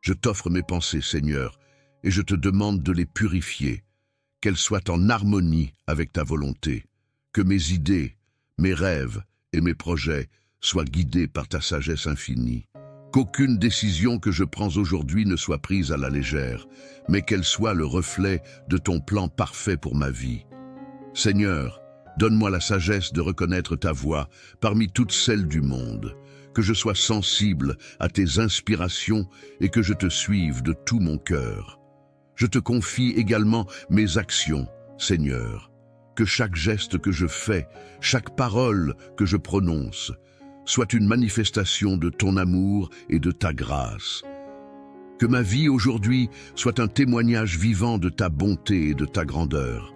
Je t'offre mes pensées, Seigneur, et je te demande de les purifier, qu'elles soient en harmonie avec ta volonté. Que mes idées, mes rêves et mes projets soient guidés par ta sagesse infinie. Qu'aucune décision que je prends aujourd'hui ne soit prise à la légère, mais qu'elle soit le reflet de ton plan parfait pour ma vie. Seigneur, donne-moi la sagesse de reconnaître ta voix parmi toutes celles du monde, que je sois sensible à tes inspirations et que je te suive de tout mon cœur. Je te confie également mes actions, Seigneur, que chaque geste que je fais, chaque parole que je prononce, soit une manifestation de ton amour et de ta grâce. Que ma vie aujourd'hui soit un témoignage vivant de ta bonté et de ta grandeur.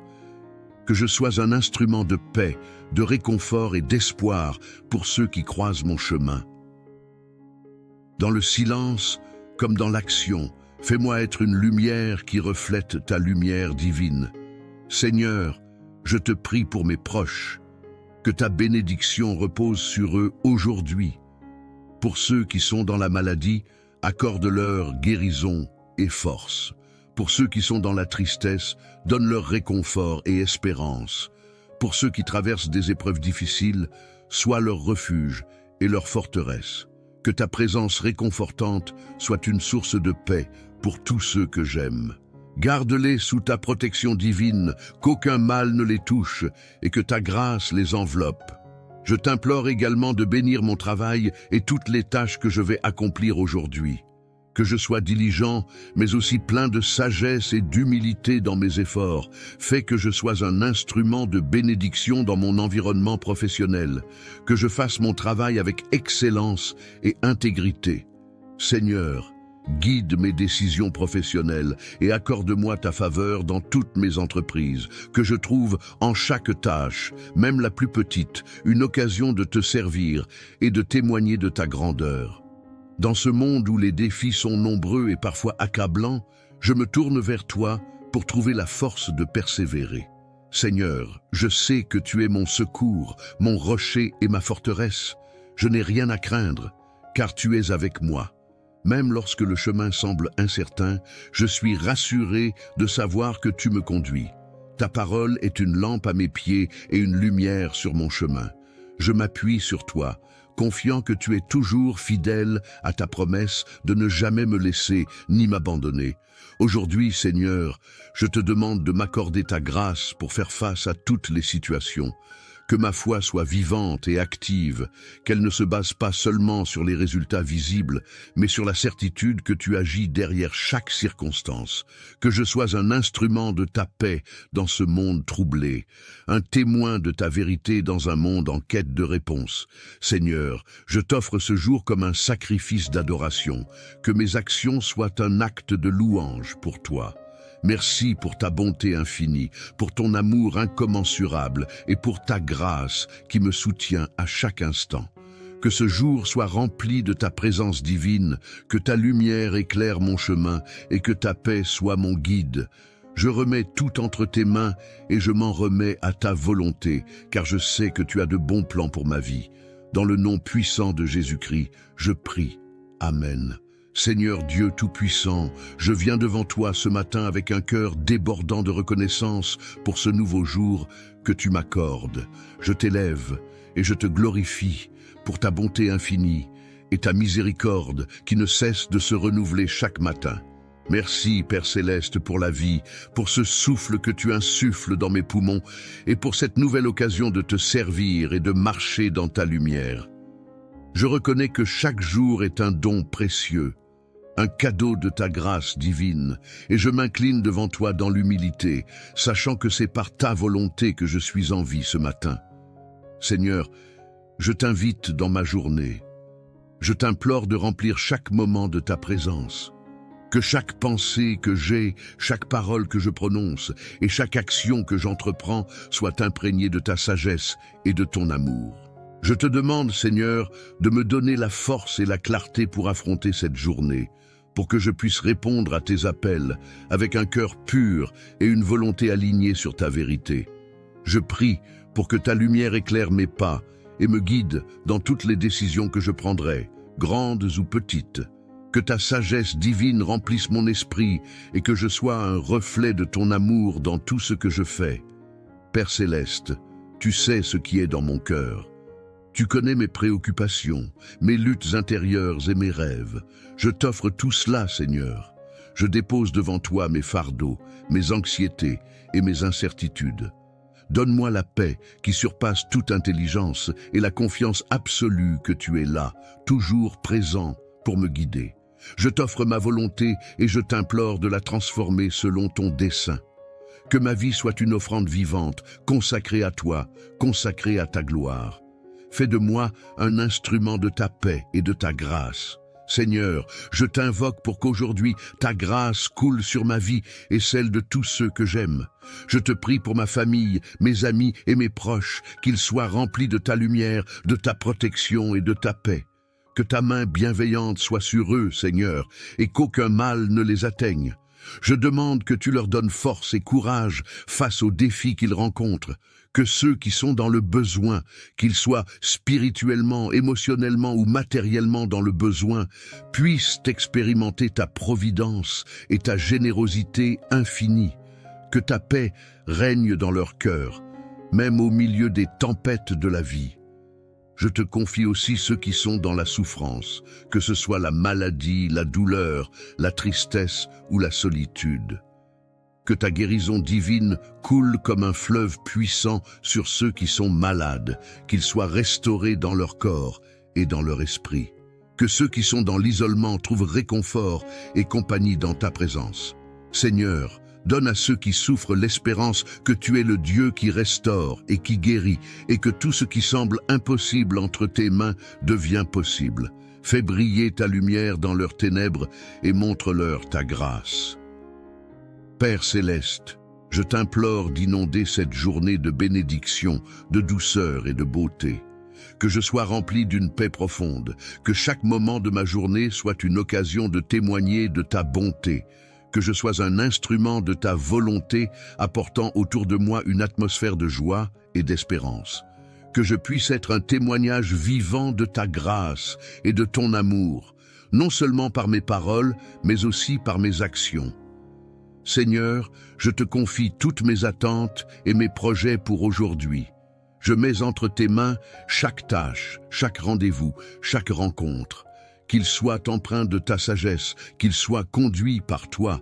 Que je sois un instrument de paix, de réconfort et d'espoir pour ceux qui croisent mon chemin. Dans le silence, comme dans l'action, fais-moi être une lumière qui reflète ta lumière divine. Seigneur, je te prie pour mes proches, que ta bénédiction repose sur eux aujourd'hui. Pour ceux qui sont dans la maladie, accorde-leur guérison et force. Pour ceux qui sont dans la tristesse, donne-leur réconfort et espérance. Pour ceux qui traversent des épreuves difficiles, sois leur refuge et leur forteresse. Que ta présence réconfortante soit une source de paix pour tous ceux que j'aime. Garde-les sous ta protection divine, qu'aucun mal ne les touche et que ta grâce les enveloppe. Je t'implore également de bénir mon travail et toutes les tâches que je vais accomplir aujourd'hui. Que je sois diligent, mais aussi plein de sagesse et d'humilité dans mes efforts. Fais que je sois un instrument de bénédiction dans mon environnement professionnel. Que je fasse mon travail avec excellence et intégrité. Seigneur, guide mes décisions professionnelles et accorde-moi ta faveur dans toutes mes entreprises, que je trouve en chaque tâche, même la plus petite, une occasion de te servir et de témoigner de ta grandeur. Dans ce monde où les défis sont nombreux et parfois accablants, je me tourne vers toi pour trouver la force de persévérer. Seigneur, je sais que tu es mon secours, mon rocher et ma forteresse. Je n'ai rien à craindre, car tu es avec moi. Même lorsque le chemin semble incertain, je suis rassuré de savoir que tu me conduis. Ta parole est une lampe à mes pieds et une lumière sur mon chemin. Je m'appuie sur toi, confiant que tu es toujours fidèle à ta promesse de ne jamais me laisser ni m'abandonner. Aujourd'hui, Seigneur, je te demande de m'accorder ta grâce pour faire face à toutes les situations. Que ma foi soit vivante et active, qu'elle ne se base pas seulement sur les résultats visibles, mais sur la certitude que tu agis derrière chaque circonstance. Que je sois un instrument de ta paix dans ce monde troublé, un témoin de ta vérité dans un monde en quête de réponse. Seigneur, je t'offre ce jour comme un sacrifice d'adoration, que mes actions soient un acte de louange pour toi. Merci pour ta bonté infinie, pour ton amour incommensurable et pour ta grâce qui me soutient à chaque instant. Que ce jour soit rempli de ta présence divine, que ta lumière éclaire mon chemin et que ta paix soit mon guide. Je remets tout entre tes mains et je m'en remets à ta volonté, car je sais que tu as de bons plans pour ma vie. Dans le nom puissant de Jésus-Christ, je prie. Amen. Seigneur Dieu Tout-Puissant, je viens devant toi ce matin avec un cœur débordant de reconnaissance pour ce nouveau jour que tu m'accordes. Je t'élève et je te glorifie pour ta bonté infinie et ta miséricorde qui ne cesse de se renouveler chaque matin. Merci, Père Céleste, pour la vie, pour ce souffle que tu insuffles dans mes poumons et pour cette nouvelle occasion de te servir et de marcher dans ta lumière. Je reconnais que chaque jour est un don précieux, un cadeau de ta grâce divine, et je m'incline devant toi dans l'humilité, sachant que c'est par ta volonté que je suis en vie ce matin. Seigneur, je t'invite dans ma journée. Je t'implore de remplir chaque moment de ta présence. Que chaque pensée que j'ai, chaque parole que je prononce et chaque action que j'entreprends soit imprégnée de ta sagesse et de ton amour. Je te demande, Seigneur, de me donner la force et la clarté pour affronter cette journée, pour que je puisse répondre à tes appels avec un cœur pur et une volonté alignée sur ta vérité. Je prie pour que ta lumière éclaire mes pas et me guide dans toutes les décisions que je prendrai, grandes ou petites. Que ta sagesse divine remplisse mon esprit et que je sois un reflet de ton amour dans tout ce que je fais. Père céleste, tu sais ce qui est dans mon cœur. Tu connais mes préoccupations, mes luttes intérieures et mes rêves. Je t'offre tout cela, Seigneur. Je dépose devant toi mes fardeaux, mes anxiétés et mes incertitudes. Donne-moi la paix qui surpasse toute intelligence et la confiance absolue que tu es là, toujours présent pour me guider. Je t'offre ma volonté et je t'implore de la transformer selon ton dessein. Que ma vie soit une offrande vivante, consacrée à toi, consacrée à ta gloire. Fais de moi un instrument de ta paix et de ta grâce. Seigneur, je t'invoque pour qu'aujourd'hui ta grâce coule sur ma vie et celle de tous ceux que j'aime. Je te prie pour ma famille, mes amis et mes proches, qu'ils soient remplis de ta lumière, de ta protection et de ta paix. Que ta main bienveillante soit sur eux, Seigneur, et qu'aucun mal ne les atteigne. Je demande que tu leur donnes force et courage face aux défis qu'ils rencontrent. Que ceux qui sont dans le besoin, qu'ils soient spirituellement, émotionnellement ou matériellement dans le besoin, puissent expérimenter ta providence et ta générosité infinie. Que ta paix règne dans leur cœur, même au milieu des tempêtes de la vie. Je te confie aussi ceux qui sont dans la souffrance, que ce soit la maladie, la douleur, la tristesse ou la solitude. Que ta guérison divine coule comme un fleuve puissant sur ceux qui sont malades, qu'ils soient restaurés dans leur corps et dans leur esprit. Que ceux qui sont dans l'isolement trouvent réconfort et compagnie dans ta présence. Seigneur, donne à ceux qui souffrent l'espérance que tu es le Dieu qui restaure et qui guérit, et que tout ce qui semble impossible entre tes mains devient possible. Fais briller ta lumière dans leurs ténèbres et montre-leur ta grâce. Père céleste, je t'implore d'inonder cette journée de bénédiction, de douceur et de beauté. Que je sois rempli d'une paix profonde, que chaque moment de ma journée soit une occasion de témoigner de ta bonté, que je sois un instrument de ta volonté apportant autour de moi une atmosphère de joie et d'espérance. Que je puisse être un témoignage vivant de ta grâce et de ton amour, non seulement par mes paroles, mais aussi par mes actions. Seigneur, je te confie toutes mes attentes et mes projets pour aujourd'hui. Je mets entre tes mains chaque tâche, chaque rendez-vous, chaque rencontre. Qu'il soit empreint de ta sagesse, qu'il soit conduit par toi,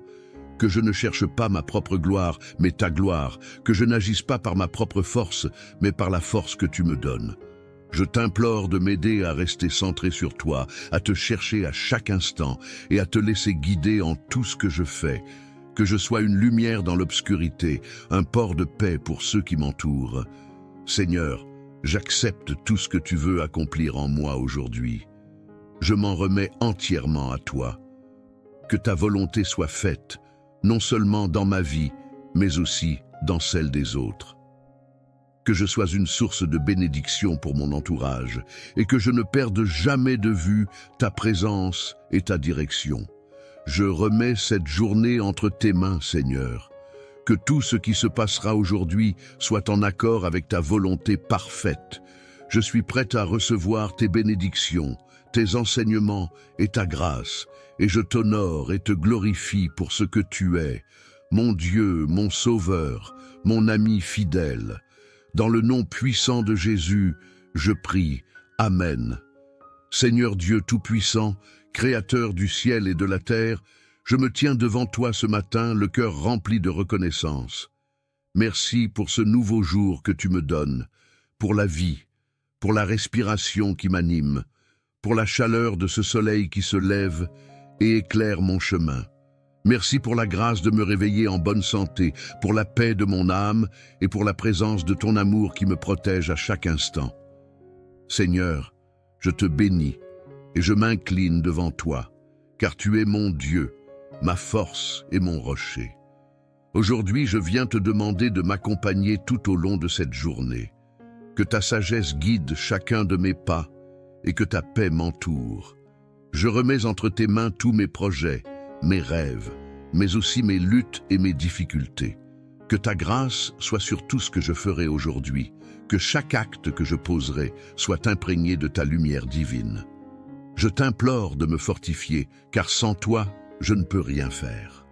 que je ne cherche pas ma propre gloire, mais ta gloire, que je n'agisse pas par ma propre force, mais par la force que tu me donnes. Je t'implore de m'aider à rester centré sur toi, à te chercher à chaque instant et à te laisser guider en tout ce que je fais, que je sois une lumière dans l'obscurité, un port de paix pour ceux qui m'entourent. Seigneur, j'accepte tout ce que tu veux accomplir en moi aujourd'hui. Je m'en remets entièrement à toi. Que ta volonté soit faite, non seulement dans ma vie, mais aussi dans celle des autres. Que je sois une source de bénédiction pour mon entourage et que je ne perde jamais de vue ta présence et ta direction. Je remets cette journée entre tes mains, Seigneur. Que tout ce qui se passera aujourd'hui soit en accord avec ta volonté parfaite. Je suis prête à recevoir tes bénédictions, tes enseignements et ta grâce, et je t'honore et te glorifie pour ce que tu es, mon Dieu, mon Sauveur, mon ami fidèle. Dans le nom puissant de Jésus, je prie. Amen. Seigneur Dieu Tout-Puissant, Créateur du ciel et de la terre, je me tiens devant toi ce matin, le cœur rempli de reconnaissance. Merci pour ce nouveau jour que tu me donnes, pour la vie, pour la respiration qui m'anime, pour la chaleur de ce soleil qui se lève et éclaire mon chemin. Merci pour la grâce de me réveiller en bonne santé, pour la paix de mon âme et pour la présence de ton amour qui me protège à chaque instant. Seigneur, je te bénis et je m'incline devant toi, car tu es mon Dieu, ma force et mon rocher. Aujourd'hui, je viens te demander de m'accompagner tout au long de cette journée. Que ta sagesse guide chacun de mes pas et que ta paix m'entoure. Je remets entre tes mains tous mes projets, mes rêves, mais aussi mes luttes et mes difficultés. Que ta grâce soit sur tout ce que je ferai aujourd'hui, que chaque acte que je poserai soit imprégné de ta lumière divine. Je t'implore de me fortifier, car sans toi, je ne peux rien faire.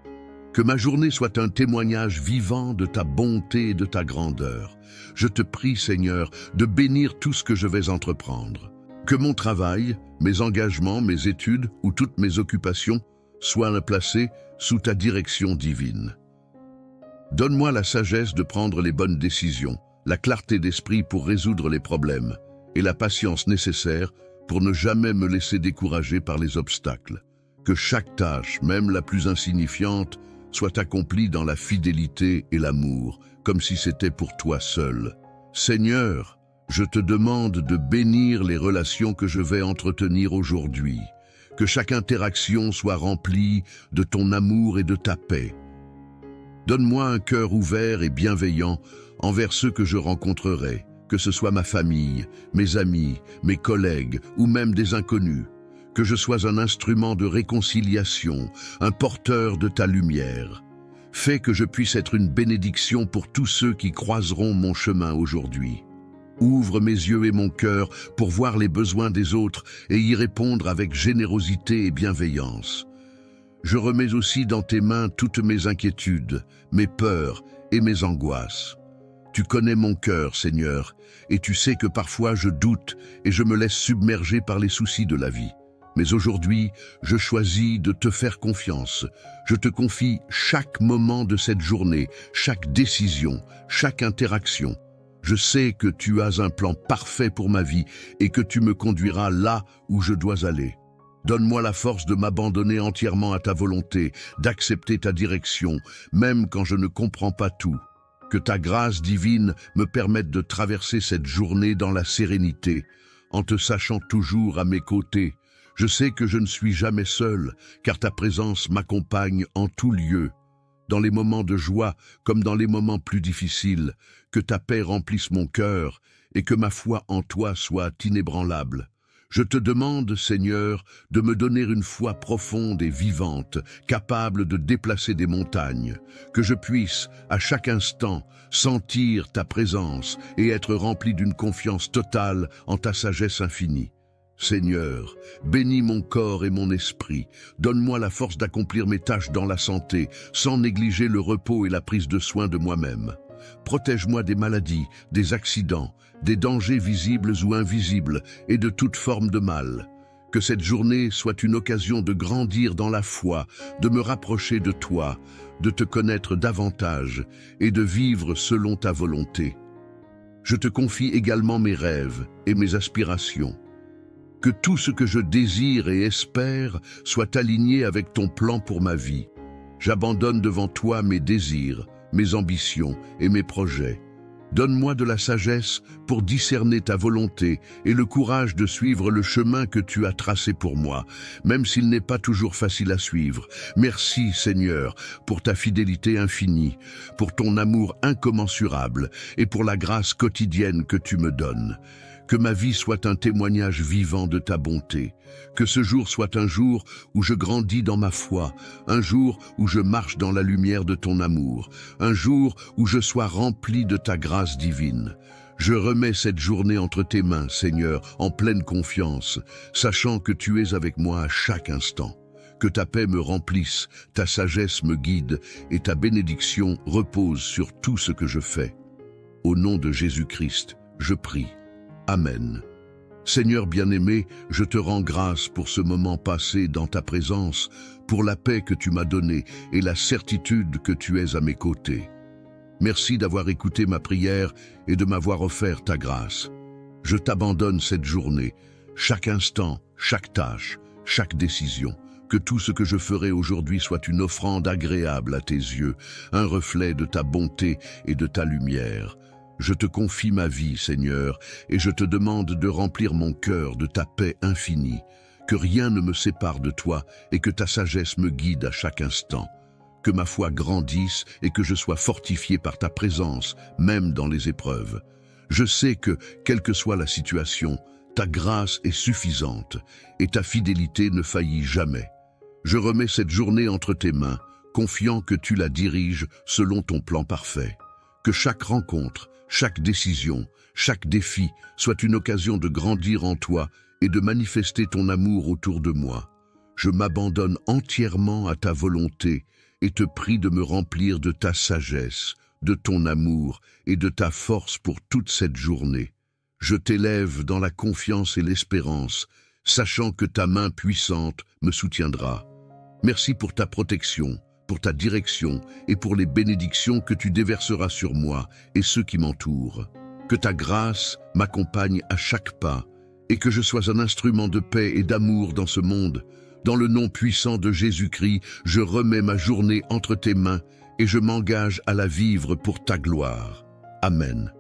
Que ma journée soit un témoignage vivant de ta bonté et de ta grandeur. Je te prie, Seigneur, de bénir tout ce que je vais entreprendre. Que mon travail, mes engagements, mes études ou toutes mes occupations soient placés sous ta direction divine. Donne-moi la sagesse de prendre les bonnes décisions, la clarté d'esprit pour résoudre les problèmes et la patience nécessaire pour ne jamais me laisser décourager par les obstacles. Que chaque tâche, même la plus insignifiante, soit accomplie dans la fidélité et l'amour, comme si c'était pour toi seul. Seigneur, je te demande de bénir les relations que je vais entretenir aujourd'hui. Que chaque interaction soit remplie de ton amour et de ta paix. Donne-moi un cœur ouvert et bienveillant envers ceux que je rencontrerai, que ce soit ma famille, mes amis, mes collègues ou même des inconnus. Que je sois un instrument de réconciliation, un porteur de ta lumière. Fais que je puisse être une bénédiction pour tous ceux qui croiseront mon chemin aujourd'hui. Ouvre mes yeux et mon cœur pour voir les besoins des autres et y répondre avec générosité et bienveillance. Je remets aussi dans tes mains toutes mes inquiétudes, mes peurs et mes angoisses. Tu connais mon cœur, Seigneur, et tu sais que parfois je doute et je me laisse submerger par les soucis de la vie. Mais aujourd'hui, je choisis de te faire confiance. Je te confie chaque moment de cette journée, chaque décision, chaque interaction. Je sais que tu as un plan parfait pour ma vie et que tu me conduiras là où je dois aller. Donne-moi la force de m'abandonner entièrement à ta volonté, d'accepter ta direction, même quand je ne comprends pas tout. Que ta grâce divine me permette de traverser cette journée dans la sérénité, en te sachant toujours à mes côtés. Je sais que je ne suis jamais seul, car ta présence m'accompagne en tout lieu. Dans les moments de joie comme dans les moments plus difficiles, que ta paix remplisse mon cœur et que ma foi en toi soit inébranlable. Je te demande, Seigneur, de me donner une foi profonde et vivante, capable de déplacer des montagnes, que je puisse, à chaque instant, sentir ta présence et être rempli d'une confiance totale en ta sagesse infinie. Seigneur, bénis mon corps et mon esprit, donne-moi la force d'accomplir mes tâches dans la santé, sans négliger le repos et la prise de soin de moi-même. Protège-moi des maladies, des accidents, des dangers visibles ou invisibles et de toute forme de mal. Que cette journée soit une occasion de grandir dans la foi, de me rapprocher de toi, de te connaître davantage et de vivre selon ta volonté. Je te confie également mes rêves et mes aspirations. Que tout ce que je désire et espère soit aligné avec ton plan pour ma vie. J'abandonne devant toi mes désirs, mes ambitions et mes projets. Donne-moi de la sagesse pour discerner ta volonté et le courage de suivre le chemin que tu as tracé pour moi, même s'il n'est pas toujours facile à suivre. Merci, Seigneur, pour ta fidélité infinie, pour ton amour incommensurable et pour la grâce quotidienne que tu me donnes. Que ma vie soit un témoignage vivant de ta bonté. Que ce jour soit un jour où je grandis dans ma foi, un jour où je marche dans la lumière de ton amour, un jour où je sois rempli de ta grâce divine. Je remets cette journée entre tes mains, Seigneur, en pleine confiance, sachant que tu es avec moi à chaque instant. Que ta paix me remplisse, ta sagesse me guide et ta bénédiction repose sur tout ce que je fais. Au nom de Jésus-Christ, je prie. Amen. Seigneur bien-aimé, je te rends grâce pour ce moment passé dans ta présence, pour la paix que tu m'as donnée et la certitude que tu es à mes côtés. Merci d'avoir écouté ma prière et de m'avoir offert ta grâce. Je t'abandonne cette journée, chaque instant, chaque tâche, chaque décision. Que tout ce que je ferai aujourd'hui soit une offrande agréable à tes yeux, un reflet de ta bonté et de ta lumière. Je te confie ma vie, Seigneur, et je te demande de remplir mon cœur de ta paix infinie. que rien ne me sépare de toi et que ta sagesse me guide à chaque instant. Que ma foi grandisse et que je sois fortifié par ta présence, même dans les épreuves. Je sais que, quelle que soit la situation, ta grâce est suffisante et ta fidélité ne faillit jamais. Je remets cette journée entre tes mains, confiant que tu la diriges selon ton plan parfait. Que chaque rencontre, chaque décision, chaque défi soit une occasion de grandir en toi et de manifester ton amour autour de moi. Je m'abandonne entièrement à ta volonté et te prie de me remplir de ta sagesse, de ton amour et de ta force pour toute cette journée. Je t'élève dans la confiance et l'espérance, sachant que ta main puissante me soutiendra. Merci pour ta protection, pour ta direction et pour les bénédictions que tu déverseras sur moi et ceux qui m'entourent. Que ta grâce m'accompagne à chaque pas et que je sois un instrument de paix et d'amour dans ce monde. Dans le nom puissant de Jésus-Christ, je remets ma journée entre tes mains et je m'engage à la vivre pour ta gloire. Amen.